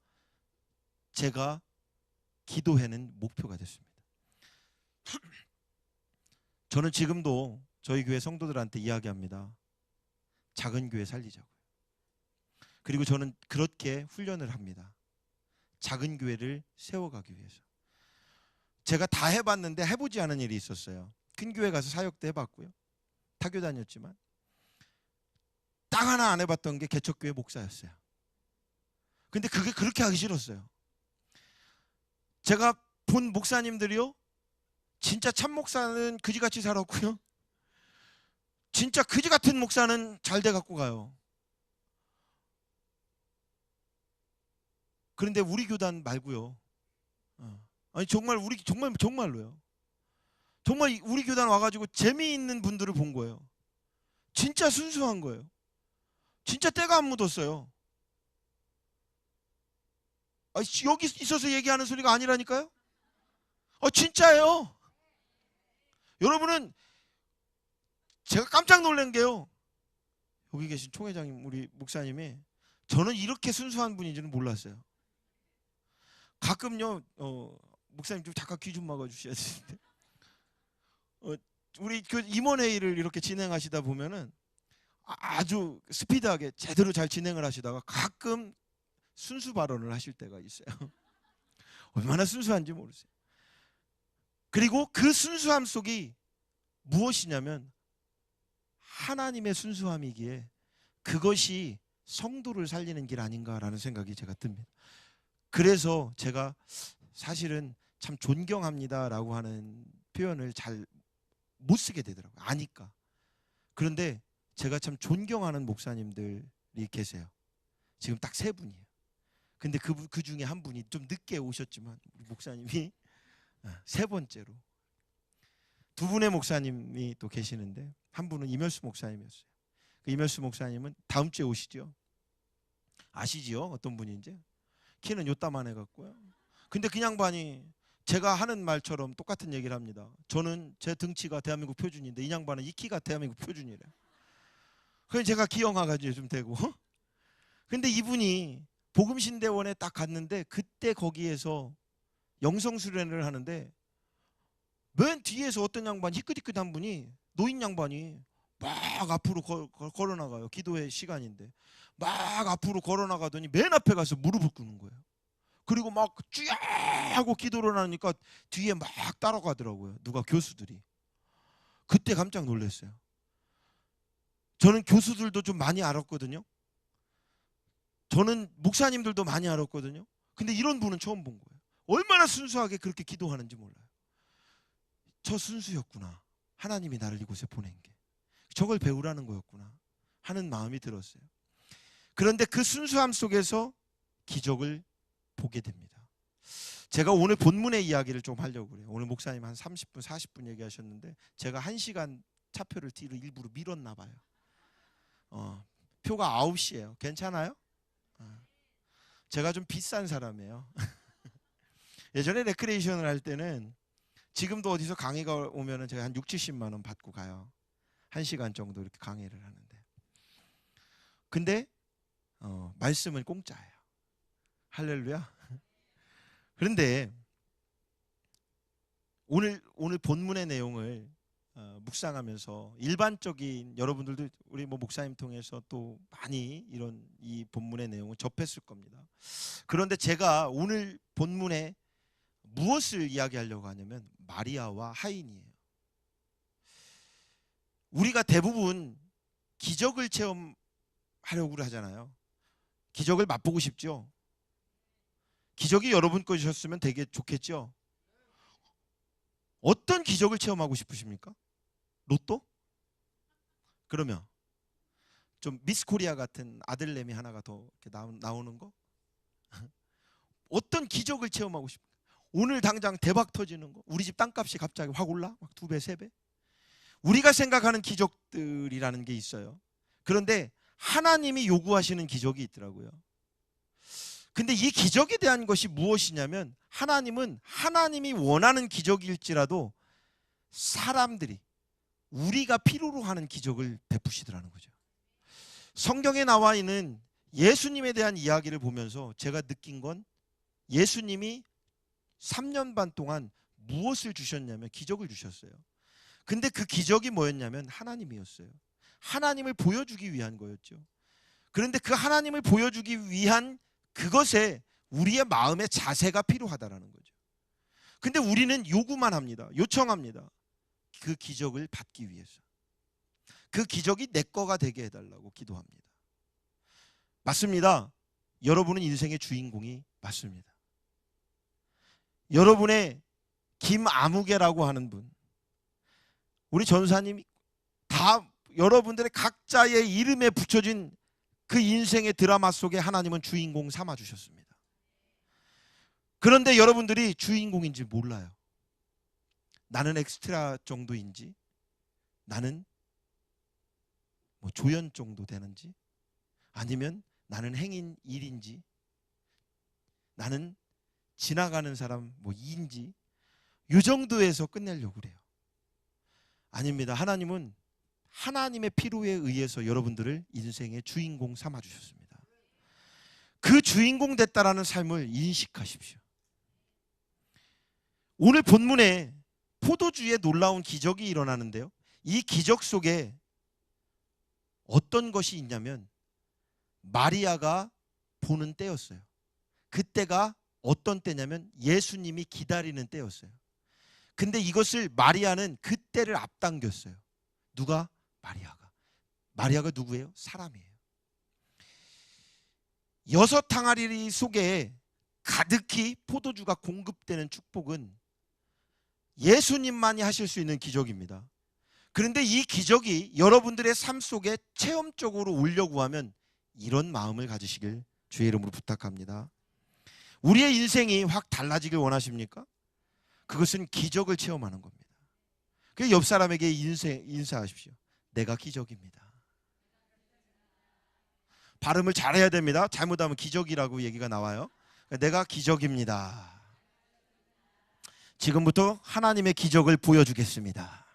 제가 기도해낸 목표가 됐습니다. 저는 지금도 저희 교회 성도들한테 이야기합니다. 작은 교회 살리자고요. 그리고 저는 그렇게 훈련을 합니다. 작은 교회를 세워가기 위해서. 제가 다 해봤는데 해보지 않은 일이 있었어요. 큰 교회 가서 사역도 해봤고요. 타교 다녔지만 딱 하나 안 해봤던 게 개척교회 목사였어요. 근데 그게 그렇게 하기 싫었어요. 제가 본 목사님들이요, 진짜 참 목사는 그지같이 살았고요, 진짜 그지 같은 목사는 잘 돼 갖고 가요. 그런데 우리 교단 말고요. 아니 정말로요. 정말 우리 교단 와가지고 재미있는 분들을 본 거예요. 진짜 순수한 거예요. 진짜 때가 안 묻었어요. 여기 있어서 얘기하는 소리가 아니라니까요. 진짜예요. 여러분은 제가 깜짝 놀란 게요, 여기 계신 총회장님, 우리 목사님이 저는 이렇게 순수한 분인지는 몰랐어요. 가끔요, 목사님 좀 잠깐 귀 좀 막아주셔야 되는데, 우리 그 임원회의를 이렇게 진행하시다 보면은 아주 스피드하게 제대로 잘 진행을 하시다가 가끔 순수 발언을 하실 때가 있어요. 얼마나 순수한지 모르세요. 그리고 그 순수함 속이 무엇이냐면 하나님의 순수함이기에 그것이 성도를 살리는 길 아닌가라는 생각이 제가 듭니다. 그래서 제가 사실은 참 존경합니다라고 하는 표현을 잘 못 쓰게 되더라고요. 아니까. 그런데 제가 참 존경하는 목사님들이 계세요. 지금 딱 3분이에요. 근데 그 중에 한 분이 좀 늦게 오셨지만 우리 목사님이 3번째로 2분의 목사님이 또 계시는데 한 분은 이멸수 목사님이었어요. 그 이멸수 목사님은 다음 주에 오시죠. 아시지요? 어떤 분인지? 키는 요따만 해갖고요. 근데 그 양반이 제가 하는 말처럼 똑같은 얘기를 합니다. 저는 제 등치가 대한민국 표준인데 이 양반은 이 키가 대한민국 표준이래요. 그래서 제가 기형아가 좀 되고. 근데 이분이 복음신대원에 딱 갔는데 그때 거기에서 영성수련을 하는데 맨 뒤에서 어떤 양반 희끗희끗한 분이 노인 양반이 막 앞으로 걸어나가요. 기도의 시간인데 막 앞으로 걸어나가더니 맨 앞에 가서 무릎을 꿇는 거예요. 그리고 막 쥐야 하고 기도를 하니까 뒤에 막 따라가더라고요. 누가 교수들이. 그때 깜짝 놀랐어요. 저는 교수들도 좀 많이 알았거든요. 저는 목사님들도 많이 알았거든요. 근데 이런 분은 처음 본 거예요. 얼마나 순수하게 그렇게 기도하는지 몰라요. 저 순수였구나. 하나님이 나를 이곳에 보낸 게. 저걸 배우라는 거였구나 하는 마음이 들었어요. 그런데 그 순수함 속에서 기적을 보게 됩니다. 제가 오늘 본문의 이야기를 좀 하려고 그래요. 오늘 목사님 한 30분 40분 얘기하셨는데 제가 1시간 차표를 뒤로 일부러 밀었나 봐요. 표가 9시예요. 괜찮아요? 제가 좀 비싼 사람이에요. 예전에 레크레이션을 할 때는, 지금도 어디서 강의가 오면은 제가 한 6, 70만 원 받고 가요. 1시간 정도 이렇게 강의를 하는데. 근데 말씀은 공짜예요. 할렐루야. 그런데 오늘 본문의 내용을 묵상하면서 일반적인 여러분들도 우리 목사님 통해서 또 많이 이런 이 본문의 내용을 접했을 겁니다. 그런데 제가 오늘 본문에 무엇을 이야기하려고 하냐면 마리아와 하인이에요. 우리가 대부분 기적을 체험하려고 하잖아요. 기적을 맛보고 싶죠. 기적이 여러분 것이셨으면 되게 좋겠죠. 어떤 기적을 체험하고 싶으십니까? 로또? 그러면 좀 미스 코리아 같은 아들내미 하나가 더 이렇게 나오는 거? 어떤 기적을 체험하고 싶을까? 오늘 당장 대박 터지는 거? 우리 집 땅값이 갑자기 확 올라? 막 2배, 3배? 우리가 생각하는 기적들이라는 게 있어요. 그런데 하나님이 요구하시는 기적이 있더라고요. 근데 이 기적에 대한 것이 무엇이냐면, 하나님은 하나님이 원하는 기적일지라도 사람들이, 우리가 필요로 하는 기적을 베푸시더라는 거죠. 성경에 나와 있는 예수님에 대한 이야기를 보면서 제가 느낀 건, 예수님이 3년 반 동안 무엇을 주셨냐면 기적을 주셨어요. 근데 그 기적이 뭐였냐면 하나님이었어요. 하나님을 보여주기 위한 거였죠. 그런데 그 하나님을 보여주기 위한 그것에 우리의 마음의 자세가 필요하다라는 거죠. 근데 우리는 요구만 합니다. 요청합니다. 그 기적을 받기 위해서. 그 기적이 내 거가 되게 해달라고 기도합니다. 맞습니다. 여러분은 인생의 주인공이 맞습니다. 여러분의 김아무개라고 하는 분, 우리 전사님이 다 여러분들의 각자의 이름에 붙여진 그 인생의 드라마 속에 하나님은 주인공 삼아 주셨습니다. 그런데 여러분들이 주인공인지 몰라요. 나는 엑스트라 정도인지, 나는 뭐 조연 정도 되는지, 아니면 나는 행인 1인지, 나는 지나가는 사람 뭐 2인지, 이 정도에서 끝내려고 그래요. 아닙니다. 하나님은 하나님의 필요에 의해서 여러분들을 인생의 주인공 삼아 주셨습니다. 그 주인공 됐다라는 삶을 인식하십시오. 오늘 본문에 포도주에 놀라운 기적이 일어나는데요. 이 기적 속에 어떤 것이 있냐면 마리아가 보는 때였어요. 그때가 어떤 때냐면 예수님이 기다리는 때였어요. 근데 이것을 마리아는 그때를 앞당겼어요. 누가? 마리아가. 마리아가 누구예요? 사람이에요. 6 항아리 속에 가득히 포도주가 공급되는 축복은 예수님만이 하실 수 있는 기적입니다. 그런데 이 기적이 여러분들의 삶 속에 체험적으로 오려고 하면 이런 마음을 가지시길 주의 이름으로 부탁합니다. 우리의 인생이 확 달라지길 원하십니까? 그것은 기적을 체험하는 겁니다. 그래서 옆 사람에게 인사하십시오. 내가 기적입니다. 발음을 잘해야 됩니다. 잘못하면 기적이라고 얘기가 나와요. 내가 기적입니다. 지금부터 하나님의 기적을 보여주겠습니다.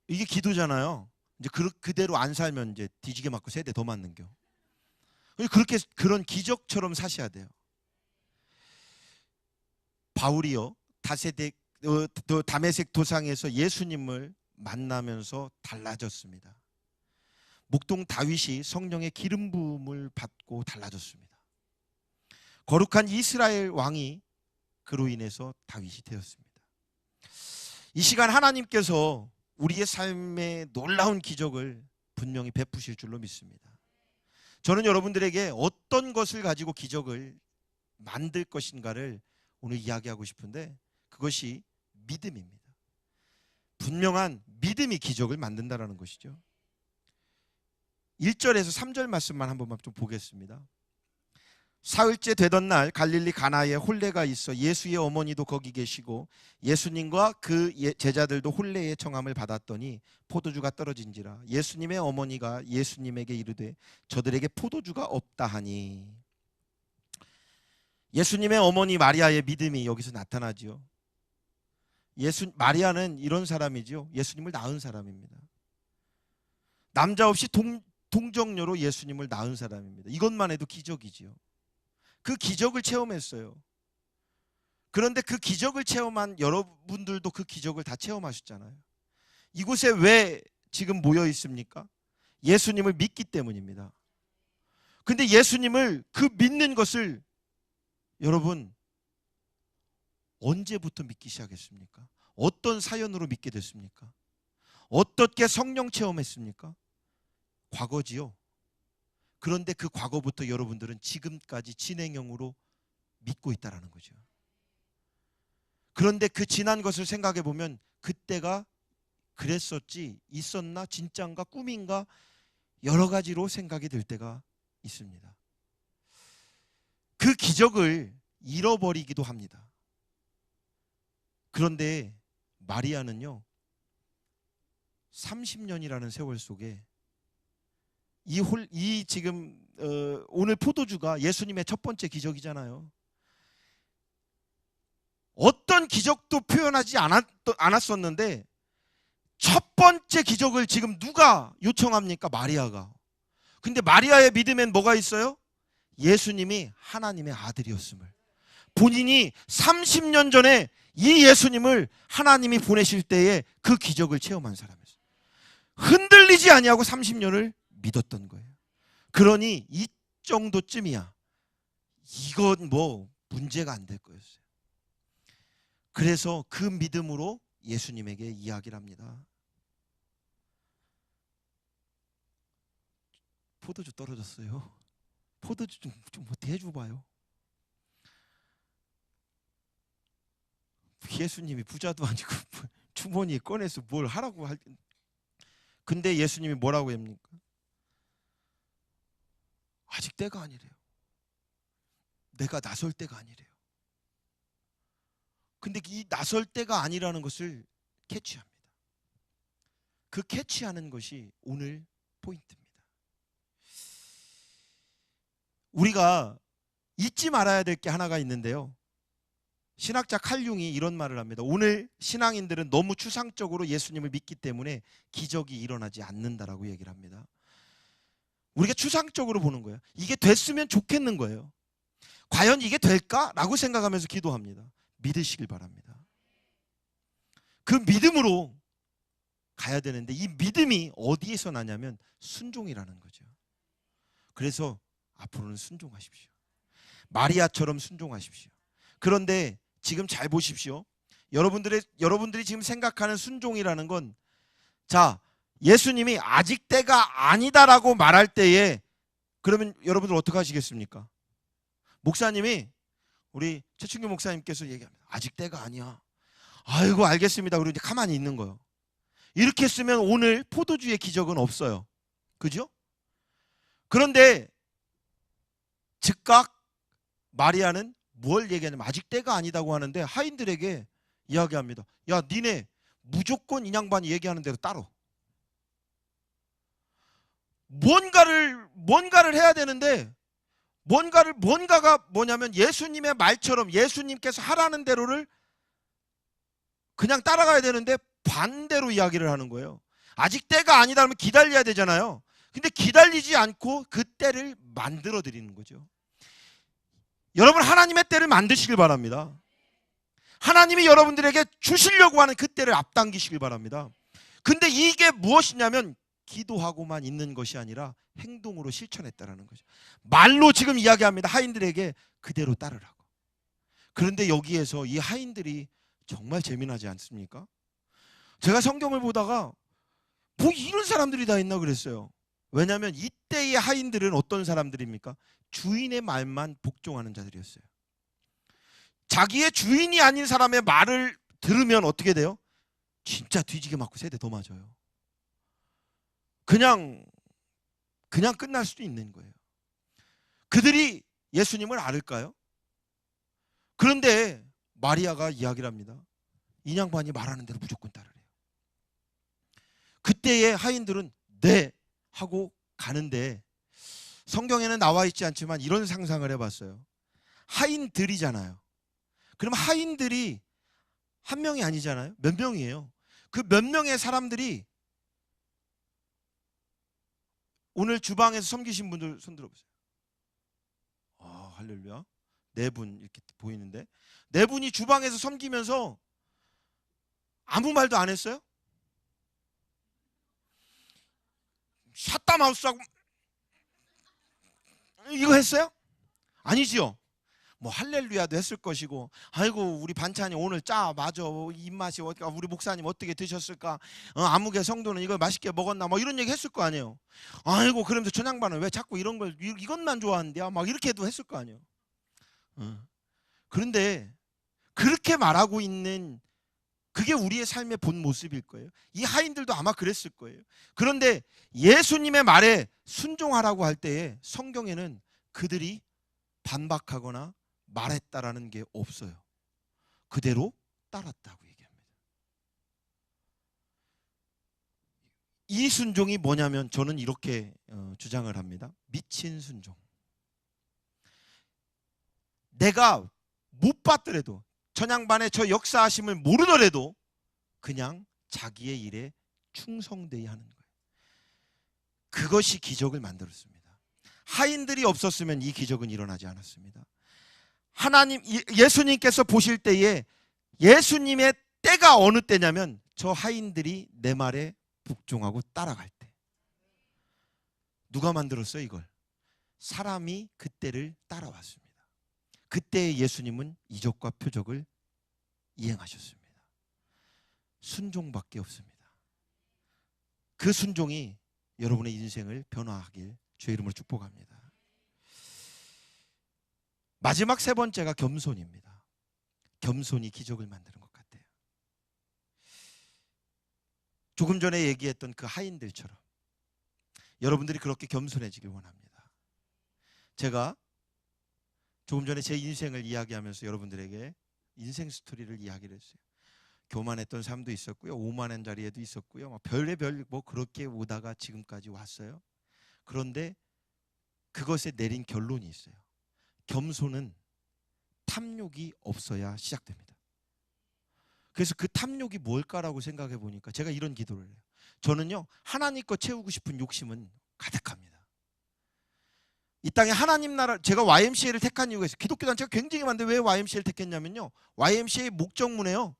이게 기도잖아요. 이제 그대로 안 살면 이제 뒤지게 맞고 세대 더 맞는겨. 그렇게 그런 기적처럼 사셔야 돼요. 바울이요, 다메섹 도상에서 예수님을 만나면서 달라졌습니다. 목동 다윗이 성령의 기름 부음을 받고 달라졌습니다. 거룩한 이스라엘 왕이 그로 인해서 다윗이 되었습니다. 이 시간 하나님께서 우리의 삶에 놀라운 기적을 분명히 베푸실 줄로 믿습니다. 저는 여러분들에게 어떤 것을 가지고 기적을 만들 것인가를 오늘 이야기하고 싶은데, 그것이 믿음입니다. 분명한 믿음이 기적을 만든다는 것이죠. 1절에서 3절 말씀만 한 번만 좀 보겠습니다. 사흘째 되던 날 갈릴리 가나에 홀례가 있어 예수의 어머니도 거기 계시고 예수님과 그 제자들도 홀례의 청함을 받았더니 포도주가 떨어진지라. 예수님의 어머니가 예수님에게 이르되 저들에게 포도주가 없다 하니. 예수님의 어머니 마리아의 믿음이 여기서 나타나지요. 마리아는 이런 사람이죠. 예수님을 낳은 사람입니다. 남자 없이 동정녀로 예수님을 낳은 사람입니다. 이것만 해도 기적이지요. 그 기적을 체험했어요. 그런데 그 기적을 체험한 여러분들도 그 기적을 다 체험하셨잖아요. 이곳에 왜 지금 모여 있습니까? 예수님을 믿기 때문입니다. 근데 예수님을, 그 믿는 것을 여러분 언제부터 믿기 시작했습니까? 어떤 사연으로 믿게 됐습니까? 어떻게 성령 체험했습니까? 과거지요. 그런데 그 과거부터 여러분들은 지금까지 진행형으로 믿고 있다는 거죠. 그런데 그 지난 것을 생각해 보면 그때가 그랬었지, 있었나, 진짜인가, 꿈인가, 여러 가지로 생각이 들 때가 있습니다. 그 기적을 잃어버리기도 합니다. 그런데 마리아는요, 30년이라는 세월 속에 지금 오늘 포도주가 예수님의 첫 번째 기적이잖아요. 어떤 기적도 표현하지 않았었는데 첫 번째 기적을 지금 누가 요청합니까? 마리아가. 근데 마리아의 믿음엔 뭐가 있어요? 예수님이 하나님의 아들이었음을, 본인이 30년 전에 이 예수님을 하나님이 보내실 때에 그 기적을 체험한 사람이었어요. 흔들리지 아니하고 30년을 믿었던 거예요. 그러니 이 정도쯤이야, 이건 뭐 문제가 안 될 거였어요. 그래서 그 믿음으로 예수님에게 이야기를 합니다. 포도주 떨어졌어요. 포도주 좀 어떻게 해줘봐요. 예수님이 부자도 아니고 주머니에 꺼내서 뭘 하라고 할. 근데 예수님이 뭐라고 합니까? 아직 때가 아니래요. 내가 나설 때가 아니래요. 근데 이 나설 때가 아니라는 것을 캐치합니다. 그 캐치하는 것이 오늘 포인트입니다. 우리가 잊지 말아야 될 게 하나가 있는데요. 신학자 칼 융이 이런 말을 합니다. 오늘 신앙인들은 너무 추상적으로 예수님을 믿기 때문에 기적이 일어나지 않는다라고 얘기를 합니다. 우리가 추상적으로 보는 거예요. 이게 됐으면 좋겠는 거예요. 과연 이게 될까라고 생각하면서 기도합니다. 믿으시길 바랍니다. 그 믿음으로 가야 되는데, 이 믿음이 어디에서 나냐면 순종이라는 거죠. 그래서 앞으로는 순종하십시오. 마리아처럼 순종하십시오. 그런데 지금 잘 보십시오. 여러분들이 지금 생각하는 순종이라는 건, 자, 예수님이 아직 때가 아니다라고 말할 때에 그러면 여러분들 어떻게 하시겠습니까? 목사님이, 우리 최충규 목사님께서 얘기합니다. 아직 때가 아니야. 아이고 알겠습니다. 그리고 이제 가만히 있는 거예요. 이렇게 했으면 오늘 포도주의 기적은 없어요. 그죠? 그런데 즉각 마리아는 뭘 얘기하냐면 아직 때가 아니다고 하는데 하인들에게 이야기합니다. 야, 니네 무조건 이 양반이 얘기하는 대로 따로. 뭔가를 해야 되는데, 뭔가가 뭐냐면 예수님의 말처럼 예수님께서 하라는 대로를 그냥 따라가야 되는데 반대로 이야기를 하는 거예요. 아직 때가 아니다 하면 기다려야 되잖아요. 근데 기다리지 않고 그 때를 만들어 드리는 거죠. 여러분, 하나님의 때를 만드시길 바랍니다. 하나님이 여러분들에게 주시려고 하는 그때를 앞당기시길 바랍니다. 근데 이게 무엇이냐면 기도하고만 있는 것이 아니라 행동으로 실천했다라는 거죠. 말로 지금 이야기합니다. 하인들에게 그대로 따르라고. 그런데 여기에서 이 하인들이 정말 재미나지 않습니까? 제가 성경을 보다가 뭐 이런 사람들이 다 있나 그랬어요. 왜냐하면 이때의 하인들은 어떤 사람들입니까? 주인의 말만 복종하는 자들이었어요. 자기의 주인이 아닌 사람의 말을 들으면 어떻게 돼요? 진짜 뒤지게 맞고 세대 더 맞아요. 그냥 끝날 수도 있는 거예요. 그들이 예수님을 알을까요? 그런데 마리아가 이야기를 합니다. 이 양반이 말하는 대로 무조건 따르래요. 그때의 하인들은 네 하고 가는데 성경에는 나와 있지 않지만 이런 상상을 해봤어요. 하인들이잖아요. 그럼 하인들이 한 명이 아니잖아요. 몇 명이에요. 그 몇 명의 사람들이 오늘 주방에서 섬기신 분들 손 들어보세요. 아, 할렐루야. 네 분 이렇게 보이는데 네 분이 주방에서 섬기면서 아무 말도 안 했어요? 샷다 마우스하고 이거 했어요? 아니지요. 뭐 할렐루야도 했을 것이고, 아이고 우리 반찬이 오늘 짜 맞아, 입맛이 어떨까, 우리 목사님 어떻게 드셨을까, 아무개 성도는 이걸 맛있게 먹었나, 뭐 이런 얘기 했을 거 아니에요. 아이고 그러면서 전양반은 왜 자꾸 이런 걸 이것만 좋아하는데요, 막 이렇게도 했을 거 아니에요. 그런데 그렇게 말하고 있는 그게 우리의 삶의 본 모습일 거예요. 이 하인들도 아마 그랬을 거예요. 그런데 예수님의 말에 순종하라고 할 때에 성경에는 그들이 반박하거나 말했다라는 게 없어요. 그대로 따랐다고 얘기합니다. 이 순종이 뭐냐면 저는 이렇게 주장을 합니다. 미친 순종. 내가 못 봤더라도 천양반의 저 역사하심을 모르더라도 그냥 자기의 일에 충성되어야 하는 거예요. 그것이 기적을 만들었습니다. 하인들이 없었으면 이 기적은 일어나지 않았습니다. 하나님, 예수님께서 보실 때에 예수님의 때가 어느 때냐면 저 하인들이 내 말에 복종하고 따라갈 때. 누가 만들었어요 이걸? 사람이 그때를 따라왔습니다. 그때 예수님은 이적과 표적을 이행하셨습니다. 순종밖에 없습니다. 그 순종이 여러분의 인생을 변화하길 주의 이름으로 축복합니다. 마지막 세 번째가 겸손입니다. 겸손이 기적을 만드는 것 같아요. 조금 전에 얘기했던 그 하인들처럼 여러분들이 그렇게 겸손해지길 원합니다. 제가 조금 전에 제 인생을 이야기하면서 여러분들에게 인생 스토리를 이야기를 했어요. 교만했던 삶도 있었고요, 오만한 자리에도 있었고요, 별의별 뭐 그렇게 오다가 지금까지 왔어요. 그런데 그것에 내린 결론이 있어요. 겸손은 탐욕이 없어야 시작됩니다. 그래서 그 탐욕이 뭘까라고 생각해 보니까 제가 이런 기도를 해요. 저는요, 하나님 거 채우고 싶은 욕심은 가득합니다. 이 땅에 하나님 나라, 제가 YMCA를 택한 이유가 있어요. 기독교 단체가 굉장히 많은데 왜 YMCA를 택했냐면요, YMCA 목적문에요,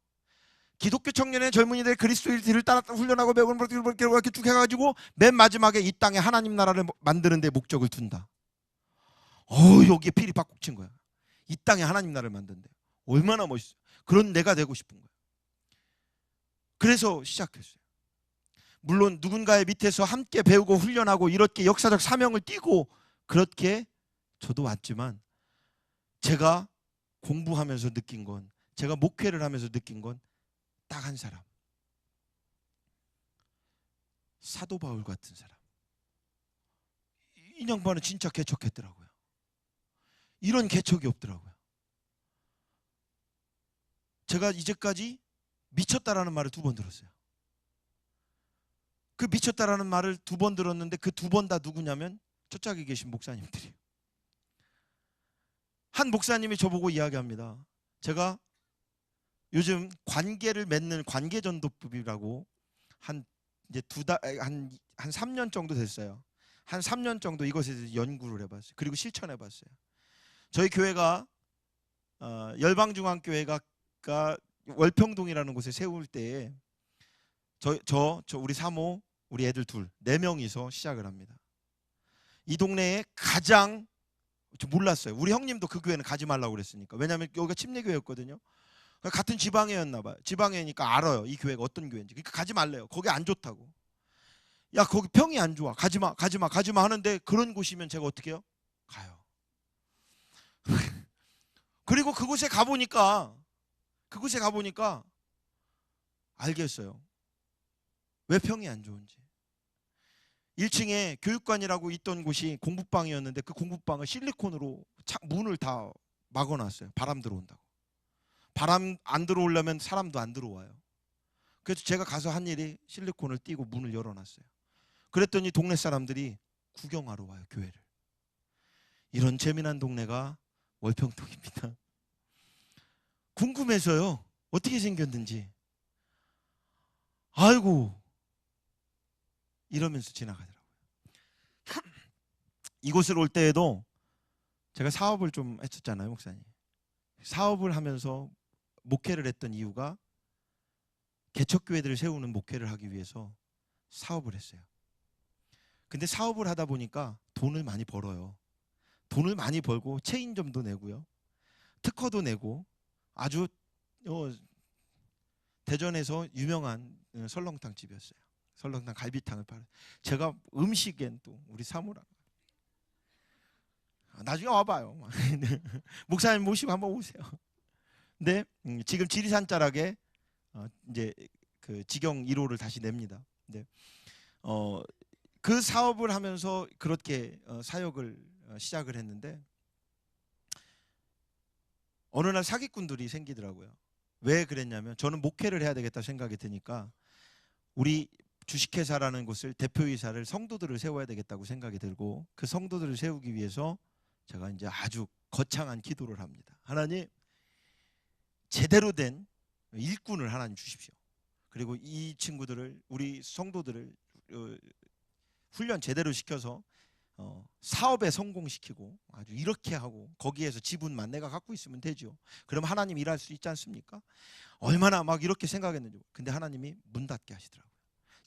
기독교 청년의 젊은이들 그리스도인들을 따라 훈련하고 배우는 이렇게 쭉 해가지고 맨 마지막에 이 땅에 하나님 나라를 만드는 데 목적을 둔다. 여기에 필이 팍 꽂힌 거야. 이 땅에 하나님 나라를 만든대. 얼마나 멋있어. 그런 내가 되고 싶은 거야. 그래서 시작했어요. 물론 누군가의 밑에서 함께 배우고 훈련하고 이렇게 역사적 사명을 띠고 그렇게 저도 왔지만, 제가 공부하면서 느낀 건, 제가 목회를 하면서 느낀 건 딱 한 사람, 사도 바울 같은 사람. 이 양반은 진짜 개척했더라고요. 이런 개척이 없더라고요. 제가 이제까지 미쳤다라는 말을 2번 들었어요. 그 미쳤다라는 말을 2번 들었는데 그 2번 다 누구냐면 저쪽에 계신 목사님들이에요. 한 목사님이 저보고 이야기합니다. 제가 요즘 관계를 맺는 관계전도법이라고 한 3년 정도 됐어요. 한 3년 정도 이것에 대해서 연구를 해봤어요. 그리고 실천해봤어요. 저희 교회가 열방중앙교회가 교회가 월평동이라는 곳에 세울 때에 저 우리 사모 우리 애들 네 명이서 시작을 합니다. 이 동네에 가장 저 몰랐어요. 우리 형님도 그 교회는 가지 말라고 그랬으니까. 왜냐하면 여기가 침례교회였거든요. 같은 지방회였나 봐요. 지방회니까 알아요. 이 교회가 어떤 교회인지. 그러니까 가지 말래요. 거기 안 좋다고. 야 거기 평이 안 좋아. 가지마 가지마 가지마 하는데 그런 곳이면 제가 어떻게 해요? 가요. 그리고 그곳에 가보니까 알겠어요. 왜 평이 안 좋은지. 1층에 교육관이라고 있던 곳이 공부방이었는데 그 공부방을 실리콘으로 문을 다 막아놨어요. 바람 들어온다고. 바람 안 들어오려면 사람도 안 들어와요. 그래서 제가 가서 한 일이 실리콘을 띄고 문을 열어놨어요. 그랬더니 동네 사람들이 구경하러 와요. 교회를. 이런 재미난 동네가 월평동입니다. 궁금해서요. 어떻게 생겼는지. 아이고 이러면서 지나가더라고요. 이곳을 올 때에도 제가 사업을 좀 했었잖아요. 목사님. 사업을 하면서 목회를 했던 이유가 개척교회들을 세우는 목회를 하기 위해서 사업을 했어요. 근데 사업을 하다 보니까 돈을 많이 벌어요. 돈을 많이 벌고 체인점도 내고요. 특허도 내고 아주 대전에서 유명한 설렁탕 집이었어요. 설렁탕 갈비탕을 팔아요. 제가 음식엔 또 우리 사모랑 나중에 와봐요. 목사님 모시고 한번 오세요. 근데 지금 지리산 자락에 이제 그 직영 1호를 다시 냅니다. 네. 그 사업을 하면서 그렇게 사역을 시작을 했는데 어느 날 사기꾼들이 생기더라고요. 왜 그랬냐면 저는 목회를 해야 되겠다 생각이 드니까 우리 주식회사라는 곳을 대표이사를 성도들을 세워야 되겠다고 생각이 들고 그 성도들을 세우기 위해서 제가 이제 아주 거창한 기도를 합니다. 하나님 제대로 된 일꾼을 하나님 주십시오. 그리고 이 친구들을 우리 성도들을 훈련 제대로 시켜서 사업에 성공시키고 아주 이렇게 하고 거기에서 지분만 내가 갖고 있으면 되죠. 그럼 하나님 일할 수 있지 않습니까? 얼마나 막 이렇게 생각했는지. 근데 하나님이 문 닫게 하시더라고요.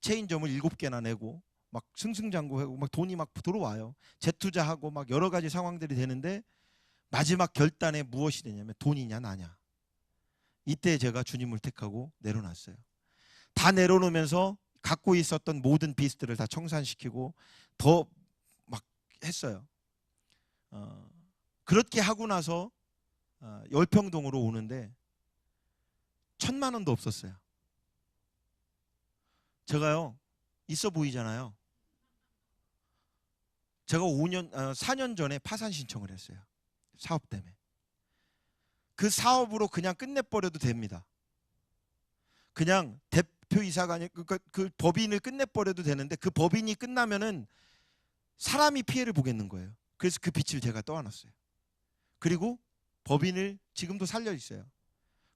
체인점을 7개나 내고 막 승승장구하고 막 돈이 막 들어와요. 재투자하고 막 여러 가지 상황들이 되는데 마지막 결단에 무엇이 되냐면 돈이냐 나냐. 이때 제가 주님을 택하고 내려놨어요. 다 내려놓으면서 갖고 있었던 모든 비스들을 다 청산시키고 더 막 했어요. 그렇게 하고 나서 열평동으로 오는데 1,000만 원도 없었어요. 제가요 있어 보이잖아요. 제가 4년 전에 파산 신청을 했어요. 사업 때문에. 그 사업으로 그냥 끝내버려도 됩니다. 그냥 대표이사가 아니라 그 법인을 끝내버려도 되는데 그 법인이 끝나면은 사람이 피해를 보겠는 거예요. 그래서 그 빚을 제가 떠안았어요. 그리고 법인을 지금도 살려 있어요.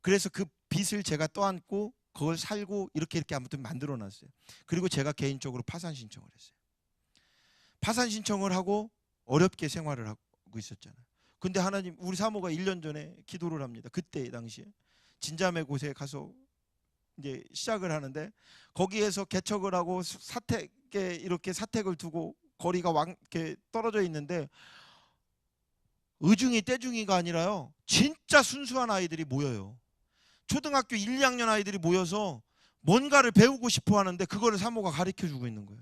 그래서 그 빚을 제가 떠안고 그걸 살고 이렇게 아무튼 만들어놨어요. 그리고 제가 개인적으로 파산 신청을 했어요. 파산 신청을 하고 어렵게 생활을 하고 있었잖아요. 근데 하나님 우리 사모가 1년 전에 기도를 합니다. 그때 당시에 진자매 곳에 가서 이제 시작을 하는데 거기에서 개척을 하고 사택에 이렇게 사택을 두고 거리가 이렇게 떨어져 있는데 의중이 떼중이가 아니라요. 진짜 순수한 아이들이 모여요. 초등학교 1, 2학년 아이들이 모여서 뭔가를 배우고 싶어 하는데 그거를 사모가 가르쳐 주고 있는 거예요.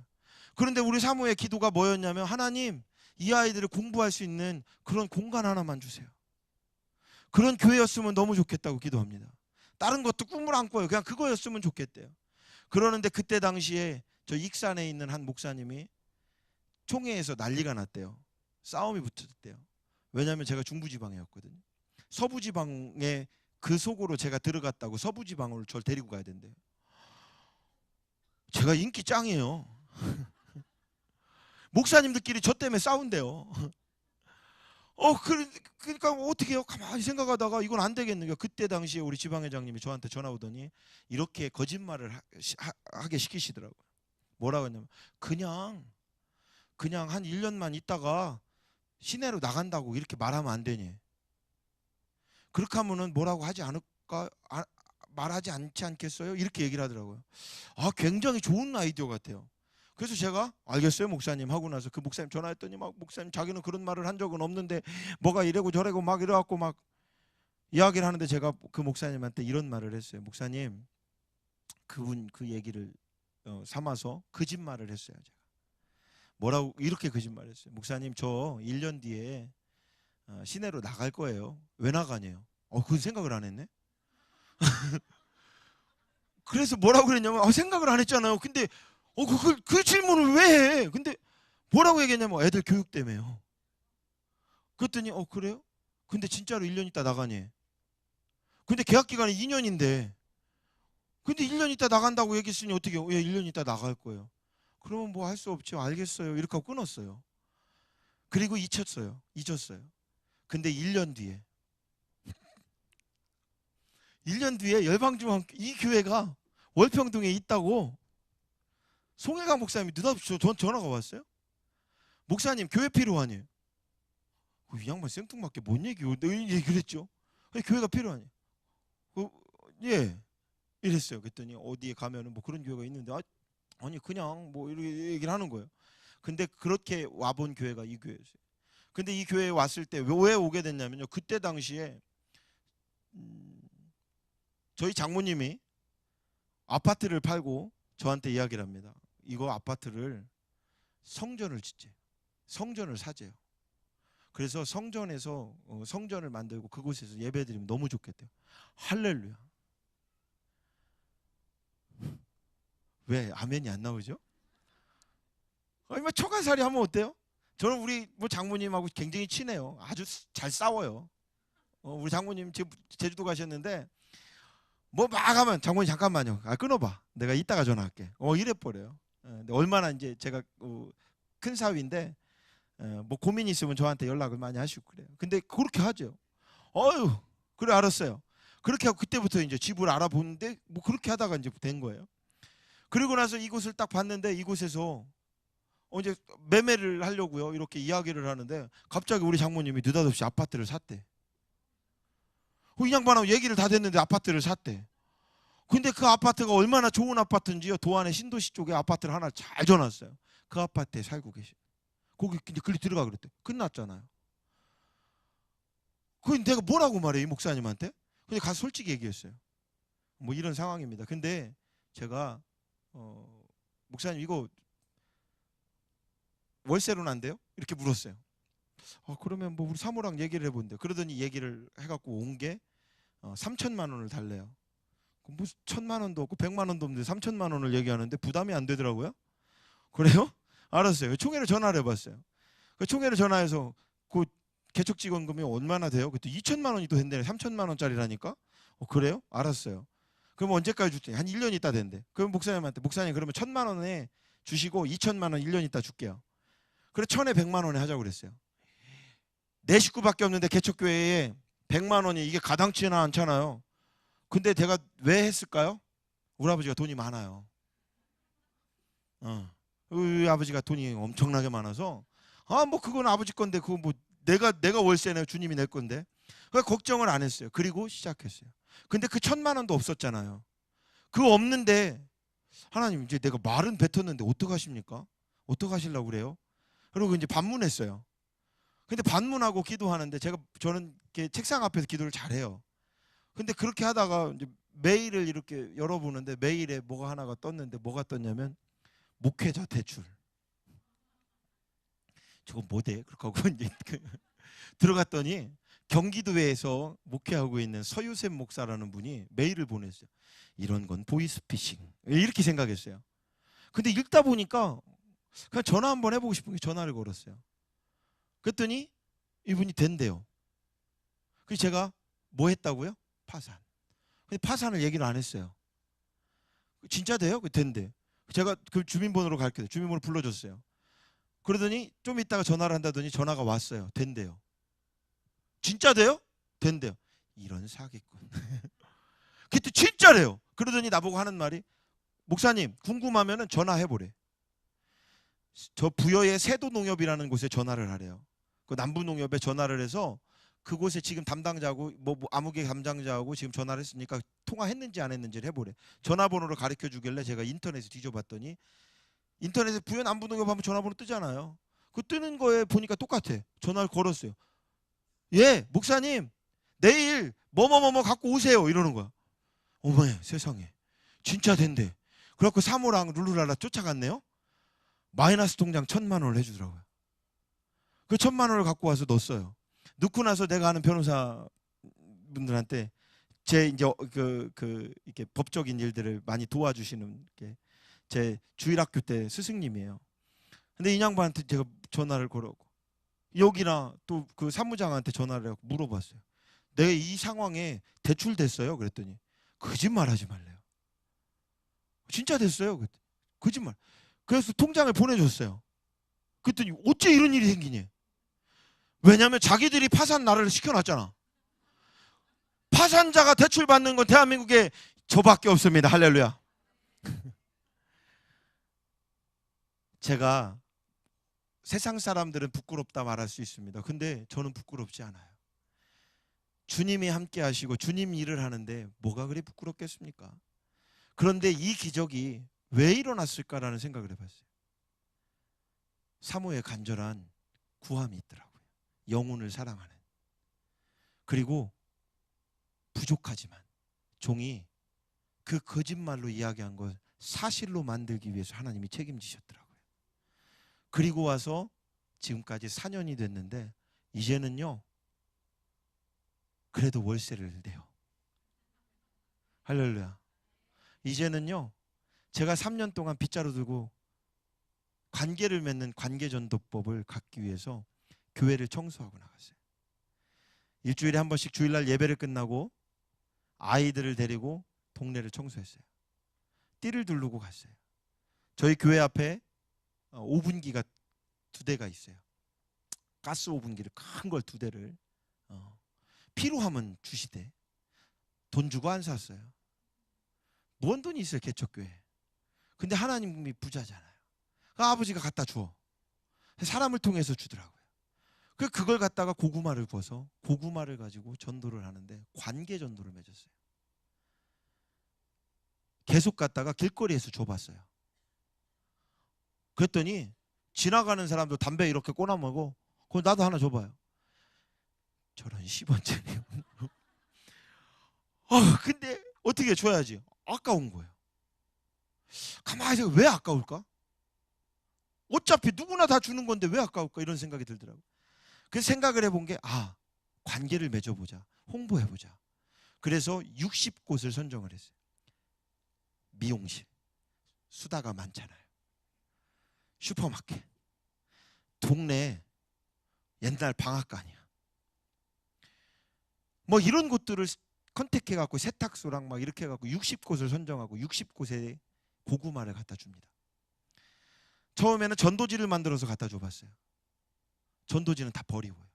그런데 우리 사모의 기도가 뭐였냐면 하나님 이 아이들을 공부할 수 있는 그런 공간 하나만 주세요. 그런 교회였으면 너무 좋겠다고 기도합니다. 다른 것도 꿈을 안 꿔요. 그냥 그거였으면 좋겠대요. 그러는데 그때 당시에 저 익산에 있는 한 목사님이 총회에서 난리가 났대요. 싸움이 붙었대요. 왜냐하면 제가 중부지방이었거든요. 서부지방에 그 속으로 제가 들어갔다고 서부지방으로 저를 데리고 가야 된대요. 제가 인기 짱이에요. 목사님들끼리 저 때문에 싸운대요. 그러니까 어떻게 해요? 가만히 생각하다가 이건 안 되겠는 거예요. 그때 당시에 우리 지방회장님이 저한테 전화 오더니 이렇게 거짓말을 하게 시키시더라고요. 뭐라고 했냐면 그냥 한 1년만 있다가 시내로 나간다고 이렇게 말하면 안 되니. 그렇게 하면은 뭐라고 하지 말하지 않지 않겠어요? 이렇게 얘기를 하더라고요. 굉장히 좋은 아이디어 같아요. 그래서 제가 알겠어요 목사님 하고 나서 그 목사님 전화했더니 막 목사님 자기는 그런 말을 한 적은 없는데 뭐가 이래고 저래고 막 이래갖고 막 이야기를 하는데 제가 그 목사님한테 이런 말을 했어요. 목사님 그분 그 얘기를 삼아서 거짓말을 했어요. 제가 뭐라고 이렇게 거짓말을 했어요. 목사님 저 1년 뒤에 시내로 나갈 거예요. 왜 나가냐요? 그건 생각을 안 했네. 그래서 뭐라고 그랬냐면 생각을 안 했잖아요. 근데 그 질문을 왜 해? 근데 뭐라고 얘기했냐면 애들 교육 때문에요. 그랬더니 그래요? 근데 진짜로 1년 있다 나가니? 근데 계약 기간이 2년인데 근데 1년 있다 나간다고 얘기했으니 어떻게 해요? 1년 있다 나갈 거예요. 그러면 뭐 할 수 없죠. 알겠어요. 이렇게 하고 끊었어요. 그리고 잊었어요. 근데 1년 뒤에 열방중앙교 이 교회가 월평동에 있다고 송혜강 목사님이 느닷없이 전화가 왔어요. 목사님 교회 필요하니? 이 양반 생뚱맞게 뭔 얘기요? 얘기를 했죠. 교회가 필요하니? 예. 이랬어요. 그랬더니 어디에 가면은 뭐 그런 교회가 있는데 아니 그냥 뭐 이렇게 얘기를 하는 거예요. 근데 그렇게 와본 교회가 이 교회였어요. 근데 이 교회에 왔을 때 왜 오게 됐냐면요. 그때 당시에 저희 장모님이 아파트를 팔고 저한테 이야기를 합니다. 이거 아파트를 성전을 짓재. 성전을 사재요. 그래서 성전에서 성전을 만들고 그곳에서 예배드리면 너무 좋겠대요. 할렐루야. 왜 아멘이 안 나오죠? 뭐 초간살이 하면 어때요? 저는 우리 뭐 장모님하고 굉장히 친해요. 아주 잘 싸워요. 우리 장모님 제주도 가셨는데 뭐 막 하면 장모님 잠깐만요. 끊어봐. 내가 이따가 전화할게. 이래 버려요. 근데 얼마나 이제 제가 큰 사위인데 뭐 고민 있으면 저한테 연락을 많이 하시고 그래요. 근데 그렇게 하죠. 그래 알았어요. 그렇게 하고 그때부터 이제 집을 알아보는데 뭐 그렇게 하다가 이제 된 거예요. 그리고 나서 이곳을 딱 봤는데 이곳에서 이제 매매를 하려고요. 이렇게 이야기를 하는데 갑자기 우리 장모님이 느닷없이 아파트를 샀대. 이 양반하고 얘기를 다 됐는데 아파트를 샀대. 근데 그 아파트가 얼마나 좋은 아파트인지요. 도안의 신도시 쪽에 아파트를 하나 잘 줘놨어요. 그 아파트에 살고 계시. 거기 이제 글리 들어가 그랬대. 끝났잖아요. 그건 내가 뭐라고 말해 이 목사님한테? 근데 가서 솔직히 얘기했어요. 뭐 이런 상황입니다. 근데 제가 목사님 이거 월세로는 안 돼요? 이렇게 물었어요. 그러면 뭐 우리 사모랑 얘기를 해본대. 그러더니 얘기를 해갖고 온 게 3천만 원을 달래요. 뭐 1,000만 원도 없고 100만 원도 없는데 3천만 원을 얘기하는데 부담이 안 되더라고요. 그래요? 알았어요. 총회를 전화를 해봤어요. 그 총회를 전화해서 그 개척지원금이 얼마나 돼요? 그때 2천만 원이 또 된대요. 3천만 원짜리라니까. 그래요? 알았어요. 그럼 언제까지 줄지? 한 1년 있다 된대. 그럼 목사님한테 목사님 그러면 1,000만 원에 주시고 2천만 원 1년 있다 줄게요. 그래 1,000에 100만 원에 하자고 그랬어요. 내 식구밖에 없는데 개척교회에 100만 원이 이게 가당치는 않잖아요. 근데 제가 왜 했을까요? 우리 아버지가 돈이 많아요. 우리 아버지가 돈이 엄청나게 많아서 뭐 그건 아버지 건데 그거 뭐 내가 월세네 주님이 낼 건데 걱정을 안 했어요. 그리고 시작했어요. 근데 그 1,000만 원도 없었잖아요. 그거 없는데 하나님 이제 내가 말은 뱉었는데 어떡하십니까? 어떡하시려고 그래요? 그리고 이제 반문했어요. 근데 반문하고 기도하는데 저는 이렇게 책상 앞에서 기도를 잘해요. 근데 그렇게 하다가 이제 메일을 이렇게 열어보는데 메일에 뭐가 하나가 떴는데 뭐가 떴냐면 목회자 대출. 저거 뭐대? 그렇게 하고 이제 들어갔더니 경기도에서 목회하고 있는 서유셉 목사라는 분이 메일을 보냈어요. 이런 건 보이스피싱. 이렇게 생각했어요. 근데 읽다 보니까 그냥 전화 한번 해보고 싶은 게 전화를 걸었어요. 그랬더니 이분이 된대요. 그래서 제가 뭐 했다고요? 파산. 근데 파산을 얘기를 안 했어요. 진짜 돼요? 된대. 제가 그 주민번호로 갈게요. 주민번호 불러줬어요. 그러더니 좀 있다가 전화를 한다더니 전화가 왔어요. 된대요. 진짜 돼요? 된대요. 이런 사기꾼. 그때 진짜래요. 그러더니 나보고 하는 말이 목사님 궁금하면 전화해보래. 저 부여의 세도농협이라는 곳에 전화를 하래요. 그 남부농협에 전화를 해서 그곳에 지금 담당자하고 뭐 아무개 담당자하고 지금 전화를 했으니까 통화했는지 안 했는지를 해보래. 전화번호를 가르쳐 주길래 제가 인터넷에 뒤져봤더니 인터넷에 부연 안부 등록하면 전화번호 뜨잖아요. 그 뜨는 거에 보니까 똑같아. 전화를 걸었어요. 예, 목사님 내일 뭐뭐뭐뭐 갖고 오세요 이러는 거야. 어머 세상에 진짜 된대. 그래갖고 사모랑 룰루랄라 쫓아갔네요. 마이너스 통장 1,000만 원을 해주더라고요. 그 1,000만 원을 갖고 와서 넣었어요. 넣고 나서 내가 아는 변호사 분들한테 제 이제 이렇게 법적인 일들을 많이 도와주시는 제 주일학교 때 스승님이에요. 근데 이 양반한테 제가 전화를 걸었고 여기나 또 그 사무장한테 전화를 해서 물어봤어요. 내가 이 상황에 대출됐어요. 그랬더니 거짓말하지 말래요. 진짜 됐어요. 거짓말. 그래서 통장을 보내줬어요. 그랬더니 어째 이런 일이 생기니? 왜냐하면 자기들이 파산 나라를 시켜놨잖아. 파산자가 대출 받는 건 대한민국에 저밖에 없습니다. 할렐루야. 제가 세상 사람들은 부끄럽다 말할 수 있습니다. 근데 저는 부끄럽지 않아요. 주님이 함께 하시고 주님 일을 하는데 뭐가 그리 부끄럽겠습니까? 그런데 이 기적이 왜 일어났을까라는 생각을 해봤어요. 사모의 간절한 구함이 있더라고요. 영혼을 사랑하는. 그리고 부족하지만 종이 그 거짓말로 이야기한 걸 사실로 만들기 위해서 하나님이 책임지셨더라고요. 그리고 와서 지금까지 4년이 됐는데 이제는요 그래도 월세를 내요. 할렐루야. 이제는요 제가 3년 동안 빗자루 들고 관계를 맺는 관계전도법을 갖기 위해서 교회를 청소하고 나갔어요. 일주일에 한 번씩 주일날 예배를 끝나고 아이들을 데리고 동네를 청소했어요. 띠를 두르고 갔어요. 저희 교회 앞에 오븐기가 2대가 있어요. 가스 오븐기를 큰 걸 2대를 필요하면 주시대. 돈 주고 안 샀어요. 뭔 돈이 있어요 개척교회. 근데 하나님이 부자잖아요. 아버지가 갖다 줘. 사람을 통해서 주더라고요. 그걸 갖다가 고구마를 구워서 고구마를 가지고 전도를 하는데 관계 전도를 맺었어요. 계속 갔다가 길거리에서 줘봤어요. 그랬더니 지나가는 사람도 담배 이렇게 꼬나먹고 그럼 나도 하나 줘봐요. 저런 10원짜리. 근데 어떻게 줘야지? 아까운 거예요. 가만히 생각해 왜 아까울까? 어차피 누구나 다 주는 건데 왜 아까울까? 이런 생각이 들더라고요. 그래서 생각을 해본 게 관계를 맺어보자. 홍보해보자. 그래서 60곳을 선정을 했어요. 미용실, 수다가 많잖아요. 슈퍼마켓, 동네 옛날 방앗간이야. 뭐 이런 곳들을 컨택해갖고 세탁소랑 막 이렇게 해갖고 60곳을 선정하고 60곳에 고구마를 갖다 줍니다. 처음에는 전도지를 만들어서 갖다 줘봤어요. 전도지는 다 버리고요.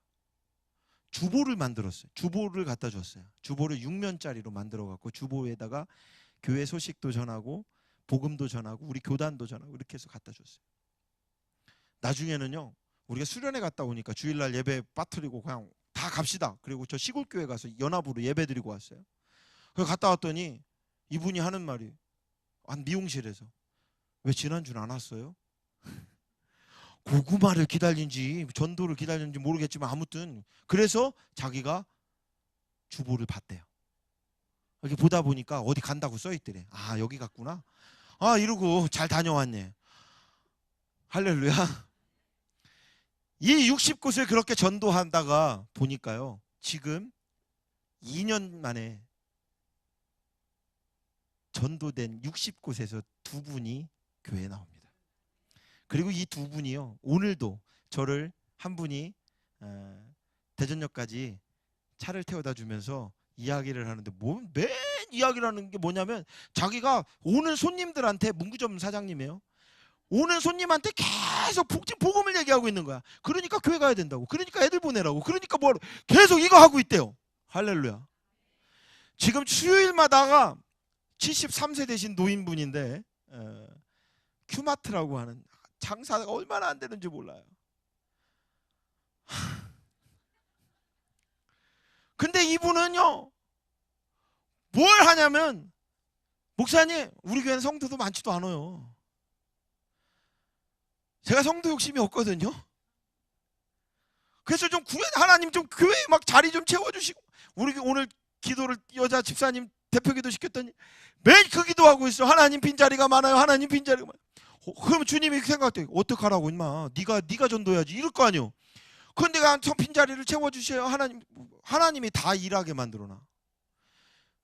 주보를 만들었어요. 주보를 갖다 줬어요. 주보를 6면짜리로 만들어갖고 주보에다가 교회 소식도 전하고 복음도 전하고 우리 교단도 전하고 이렇게 해서 갖다 줬어요. 나중에는요 우리가 수련회 갔다 오니까 주일날 예배 빠뜨리고 그냥 다 갑시다. 그리고 저 시골교회 가서 연합으로 예배 드리고 왔어요. 그래서 갔다 왔더니 이분이 하는 말이 한 미용실에서 왜 지난주는 안 왔어요? 고구마를 기다린지 전도를 기다리는지 모르겠지만 아무튼 그래서 자기가 주보를 봤대요. 여기 보다 보니까 어디 간다고 써있더래. 여기 갔구나. 이러고 잘 다녀왔네. 할렐루야. 이 60곳을 그렇게 전도한다가 보니까요 지금 2년 만에 전도된 60곳에서 2분이 교회에 나옵니다. 그리고 이 2분이요 오늘도 저를 한 분이 대전역까지 차를 태워다 주면서 이야기를 하는데 맨 이야기를 하는 게 뭐냐면 자기가 오는 손님들한테 문구점 사장님이에요. 오는 손님한테 계속 복음을 얘기하고 있는 거야. 그러니까 교회 가야 된다고. 그러니까 애들 보내라고. 그러니까 뭐 계속 이거 하고 있대요. 할렐루야. 지금 수요일마다가 73세 되신 노인분인데 큐마트라고 하는 장사가 얼마나 안 되는지 몰라요. 근데 이분은요, 뭘 하냐면, 목사님, 우리 교회는 성도도 많지도 않아요. 제가 성도 욕심이 없거든요. 그래서 좀 하나님 좀 교회에 막 자리 좀 채워주시고, 우리 오늘 기도를 여자 집사님 대표 기도 시켰더니 매일 그 기도하고 있어. 하나님 빈자리가 많아요. 하나님 빈자리가 많아요. 그럼 주님이 생각해, 어떡하라고 임마, 네가 전도해야지 이럴 거 아니요. 그런데 빈자리를 채워주셔요. 하나님이 다 일하게 만들어놔.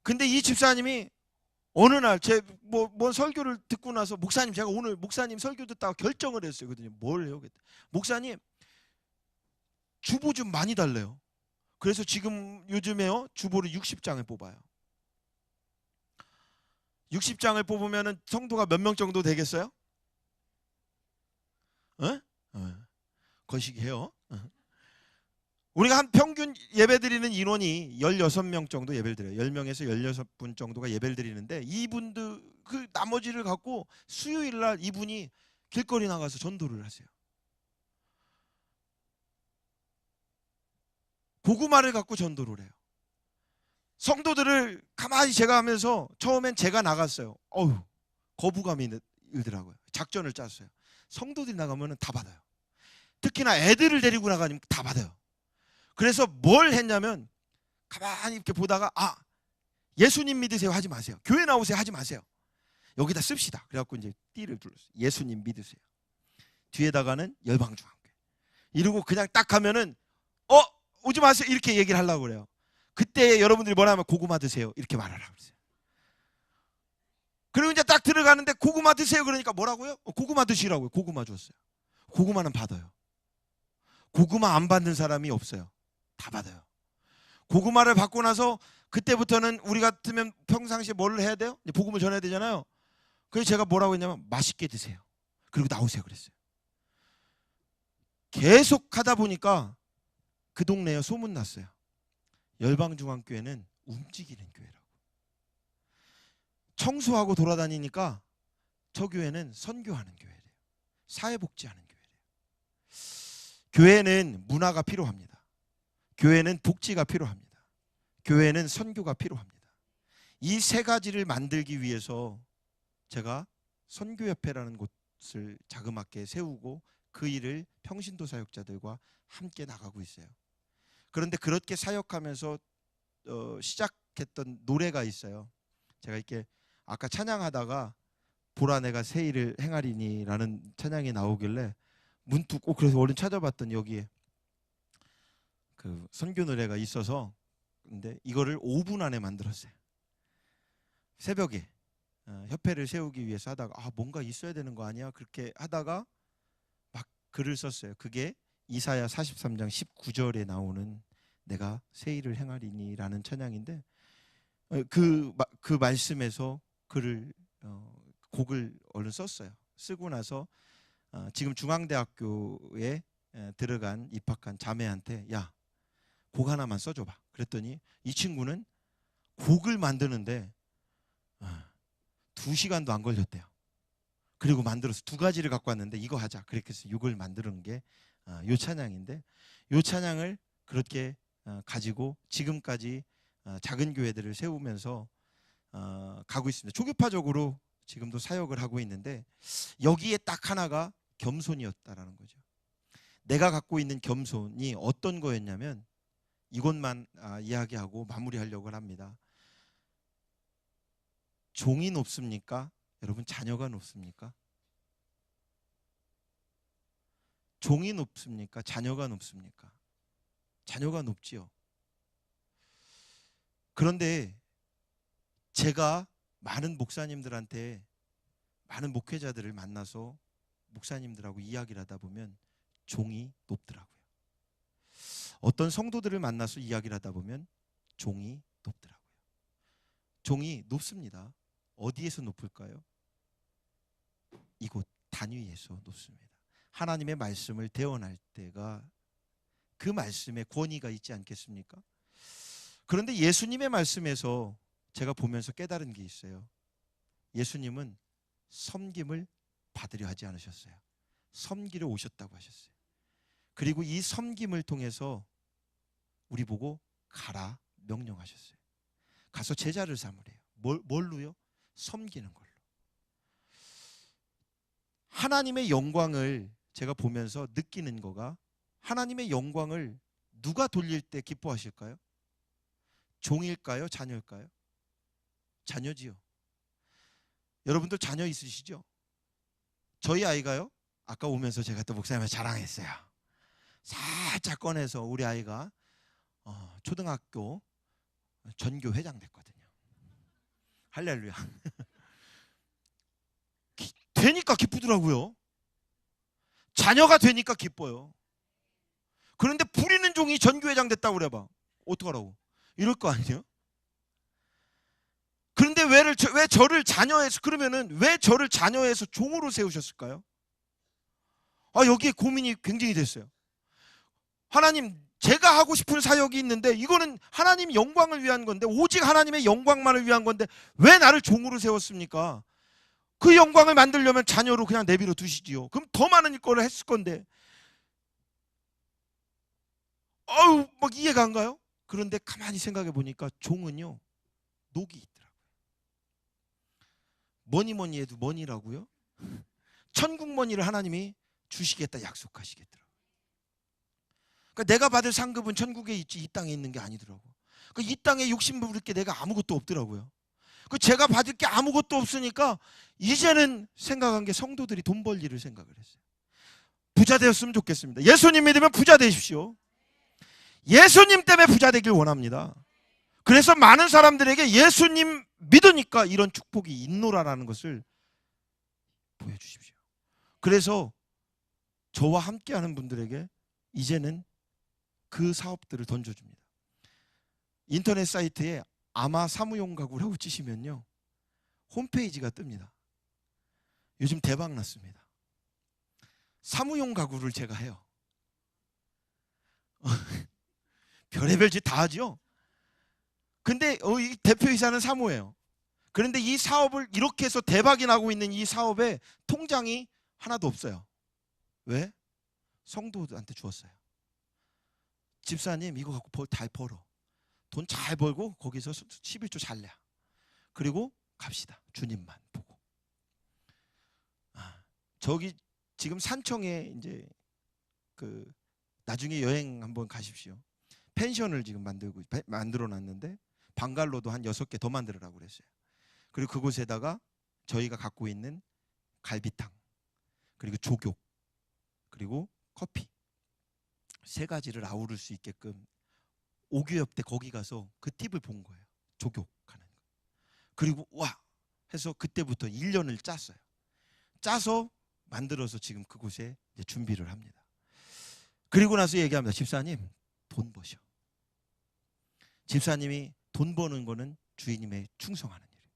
근데 이 집사님이 어느 날 뭔 설교를 듣고 나서, 목사님, 제가 오늘 목사님 설교 듣다가 결정을 했어요. 그랬더니 뭘 해요? 목사님, 주보 좀 많이 달래요. 그래서 지금 요즘에요, 주보를 60장을 뽑아요. 60장을 뽑으면 성도가 몇 명 정도 되겠어요? 거시기해요. 우리가 한 평균 예배드리는 인원이 16명 정도 예배를 드려요. 10명에서 16분 정도가 예배를 드리는데, 이분들 그 나머지를 갖고 수요일 날 이분이 길거리 나가서 전도를 하세요. 고구마를 갖고 전도를 해요. 성도들을 가만히 제가 하면서 처음엔 제가 나갔어요. 거부감이 들더라고요. 작전을 짰어요. 성도들이 나가면 다 받아요. 특히나 애들을 데리고 나가면 다 받아요. 그래서 뭘 했냐면, 가만히 이렇게 보다가, 예수님 믿으세요 하지 마세요. 교회 나오세요 하지 마세요. 여기다 씁시다. 그래갖고 이제 띠를 둘렀어요. 예수님 믿으세요. 뒤에다가는 열방중앙교회. 이러고 그냥 딱 하면은 오지 마세요 이렇게 얘기를 하려고 그래요. 그때 여러분들이 뭐라 하면 고구마 드세요 이렇게 말하라고 그랬어요. 그리고 이제 딱 들어가는데 고구마 드세요 그러니까 뭐라고요? 고구마 드시라고요. 고구마 줬어요. 고구마는 받아요. 고구마 안 받는 사람이 없어요. 다 받아요. 고구마를 받고 나서 그때부터는 우리 같으면 평상시에 뭘 해야 돼요? 이제 복음을 전해야 되잖아요. 그래서 제가 뭐라고 했냐면, 맛있게 드세요. 그리고 나오세요 그랬어요. 계속 하다 보니까 그 동네에 소문났어요. 열방중앙교회는 움직이는 교회라고. 청소하고 돌아다니니까 저 교회는 선교하는 교회래요. 사회복지하는 교회래요. 교회는 문화가 필요합니다. 교회는 복지가 필요합니다. 교회는 선교가 필요합니다. 이 세 가지를 만들기 위해서 제가 선교협회라는 곳을 자그맣게 세우고 그 일을 평신도 사역자들과 함께 나가고 있어요. 그런데 그렇게 사역하면서 시작했던 노래가 있어요. 제가 이렇게 아까 찬양하다가 보라 내가 새 일을 행하리니라는 찬양이 나오길래 문득 그래서 얼른 찾아봤더니 여기에 그 선교 노래가 있어서, 근데 이거를 5분 안에 만들었어요. 새벽에 협회를 세우기 위해서 하다가 뭔가 있어야 되는 거 아니야? 그렇게 하다가 막 글을 썼어요. 그게 이사야 43장 19절에 나오는 내가 새 일을 행하리니라는 찬양인데, 그 말씀에서 곡을 얼른 썼어요. 쓰고 나서 지금 중앙대학교에 들어간 입학한 자매한테 야, 곡 하나만 써줘봐. 그랬더니 이 친구는 곡을 만드는데 2시간도 안 걸렸대요. 그리고 만들어서 2가지를 갖고 왔는데 이거 하자. 그렇게 해서 이걸 만드는 게 요 찬양인데, 요 찬양을 그렇게 가지고 지금까지 작은 교회들을 세우면서 가고 있습니다. 초교파적으로 지금도 사역을 하고 있는데, 여기에 딱 하나가 겸손이었다라는 거죠. 내가 갖고 있는 겸손이 어떤 거였냐면, 이것만 이야기하고 마무리하려고 합니다. 종이 높습니까? 여러분, 자녀가 높습니까? 종이 높습니까? 자녀가 높습니까? 자녀가 높지요. 그런데 제가 많은 목사님들한테, 많은 목회자들을 만나서 목사님들하고 이야기를 하다 보면 종이 높더라고요. 어떤 성도들을 만나서 이야기를 하다 보면 종이 높더라고요. 종이 높습니다. 어디에서 높을까요? 이곳 단위에서 높습니다. 하나님의 말씀을 대언할 때가 그 말씀에 권위가 있지 않겠습니까? 그런데 예수님의 말씀에서 제가 보면서 깨달은 게 있어요. 예수님은 섬김을 받으려 하지 않으셨어요. 섬기러 오셨다고 하셨어요. 그리고 이 섬김을 통해서 우리 보고 가라, 명령하셨어요. 가서 제자를 삼으래요. 뭘로요? 섬기는 걸로. 하나님의 영광을 제가 보면서 느끼는 거가, 하나님의 영광을 누가 돌릴 때 기뻐하실까요? 종일까요? 자녀일까요? 자녀지요. 여러분들 자녀 있으시죠? 저희 아이가요, 아까 오면서 제가 또 목사님한테 자랑했어요. 살짝 꺼내서 우리 아이가 초등학교 전교 회장 됐거든요. 할렐루야. 되니까 기쁘더라고요. 자녀가 되니까 기뻐요. 그런데 부리는 종이 전교회장 됐다고 그래봐. 어떡하라고? 이럴 거 아니에요? 그런데 왜 저를 자녀에서, 그러면은 왜 저를 자녀에서 종으로 세우셨을까요? 여기에 고민이 굉장히 됐어요. 하나님, 제가 하고 싶은 사역이 있는데 이거는 하나님 영광을 위한 건데, 오직 하나님의 영광만을 위한 건데 왜 나를 종으로 세웠습니까? 그 영광을 만들려면 자녀로 그냥 내버려 두시지요. 그럼 더 많은 일거를 했을 건데. 막 이해가 안 가요? 그런데 가만히 생각해 보니까 종은요, 녹이 있더라고요. 뭐니 해도 뭐니라고요? 천국 머니를 하나님이 주시겠다 약속하시겠더라고요. 그러니까 내가 받을 상급은 천국에 있지 이 땅에 있는 게 아니더라고요. 그러니까 이 땅에 욕심 부릴 게 내가 아무것도 없더라고요. 제가 받을 게 아무것도 없으니까 이제는 생각한 게, 성도들이 돈 벌 일을 생각을 했어요. 부자 되었으면 좋겠습니다. 예수님 믿으면 부자 되십시오. 예수님 때문에 부자 되길 원합니다. 그래서 많은 사람들에게 예수님 믿으니까 이런 축복이 있노라라는 것을 보여주십시오. 그래서 저와 함께하는 분들에게 이제는 그 사업들을 던져줍니다. 인터넷 사이트에 아마 사무용 가구라고 치시면요, 홈페이지가 뜹니다. 요즘 대박 났습니다. 사무용 가구를 제가 해요. 별의별 짓 다 하죠. 근데 이 대표이사는 사무예요. 그런데 이 사업을 이렇게 해서 대박이 나고 있는 이 사업에 통장이 하나도 없어요. 왜? 성도들한테 주었어요. 집사님, 이거 갖고 잘 벌어. 돈 잘 벌고 거기서 11조 잘 내. 그리고 갑시다. 주님만 보고. 저기 지금 산청에 이제 나중에 여행 한번 가십시오. 펜션을 지금 만들어 놨는데 방갈로도 한 6개 더 만들으라고 그랬어요. 그리고 그곳에다가 저희가 갖고 있는 갈비탕, 그리고 조교, 그리고 커피, 3가지를 아우를 수 있게끔 오교협 때 거기 가서 그 팁을 본 거예요. 조교하는 거. 그리고 와 해서 그때부터 1년을 짰어요. 짜서 만들어서 지금 그곳에 이제 준비를 합니다. 그리고 나서 얘기합니다. 집사님, 돈 버셔. 집사님이 돈 버는 거는 주인님의 충성하는 일이에요.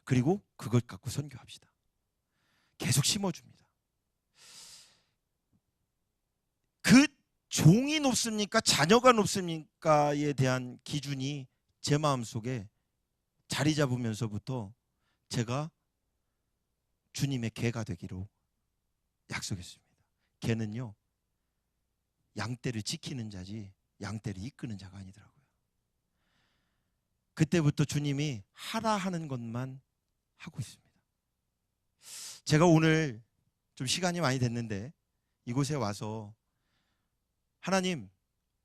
그리고 그걸 갖고 선교합시다. 계속 심어줍니다. 그 종이 높습니까? 자녀가 높습니까에 대한 기준이 제 마음속에 자리 잡으면서부터 제가 주님의 개가 되기로 약속했습니다. 개는요, 양떼를 지키는 자지 양떼를 이끄는 자가 아니더라고요. 그때부터 주님이 하라 하는 것만 하고 있습니다. 제가 오늘 좀 시간이 많이 됐는데 이곳에 와서 하나님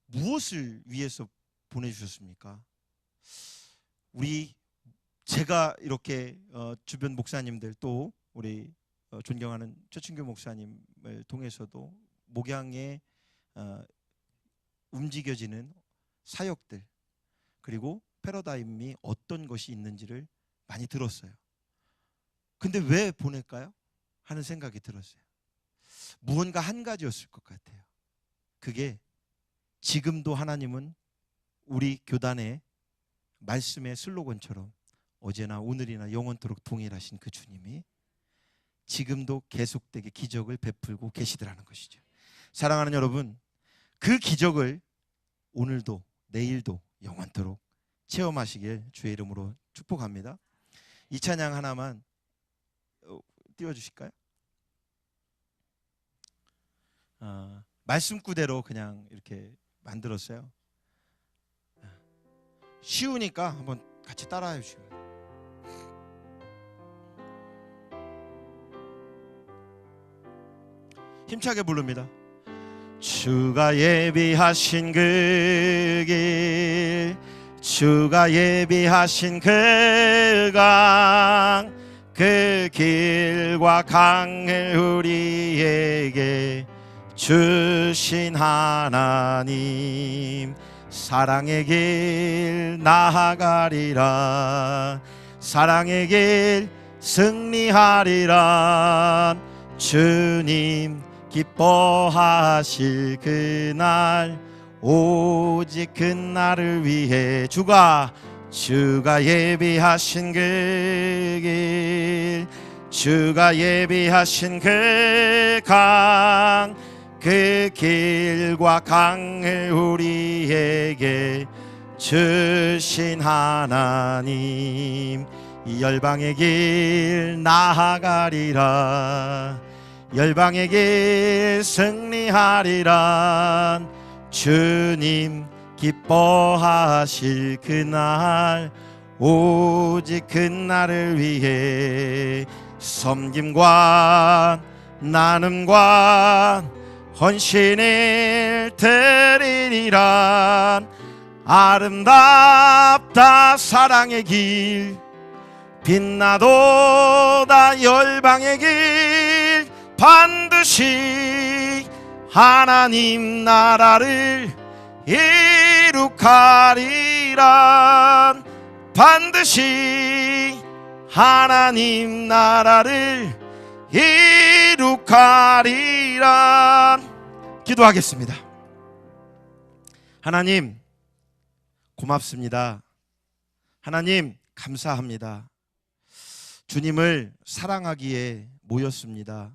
무엇을 위해서 보내주셨습니까? 제가 이렇게 주변 목사님들, 또 우리 존경하는 최춘규 목사님을 통해서도 목양에 움직여지는 사역들, 그리고 패러다임이 어떤 것이 있는지를 많이 들었어요. 근데 왜 보낼까요? 하는 생각이 들었어요. 무언가 한 가지였을 것 같아요. 그게 지금도 하나님은 우리 교단의 말씀의 슬로건처럼 어제나 오늘이나 영원토록 동일하신 그 주님이 지금도 계속되게 기적을 베풀고 계시더라는 것이죠. 사랑하는 여러분, 그 기적을 오늘도 내일도 영원토록 체험하시길 주의 이름으로 축복합니다. 이 찬양 하나만 띄워주실까요? 말씀 구대로 그냥 이렇게 만들었어요. 쉬우니까 한번 같이 따라해 주시고. 힘차게 부릅니다. 주가 예비하신 그 길, 주가 예비하신 그 강, 그 길과 강을 우리에게 주신 하나님, 사랑의 길 나아가리라, 사랑의 길 승리하리라. 주님 기뻐하실 그날, 오직 그날을 위해 주가 예비하신 그 길, 주가 예비하신 그 강, 그 길과 강을 우리에게 주신 하나님, 이 열방의 길 나아가리라, 열방의 길 승리하리라. 주님 기뻐하실 그날, 오직 그날을 위해 섬김과 나눔과 헌신을 드리리라. 아름답다 사랑의 길, 빛나도다 열방의 길. 반드시 하나님 나라를 이룩하리라, 반드시 하나님 나라를 이룩하리라. 기도하겠습니다. 하나님 고맙습니다. 하나님 감사합니다. 주님을 사랑하기에 모였습니다.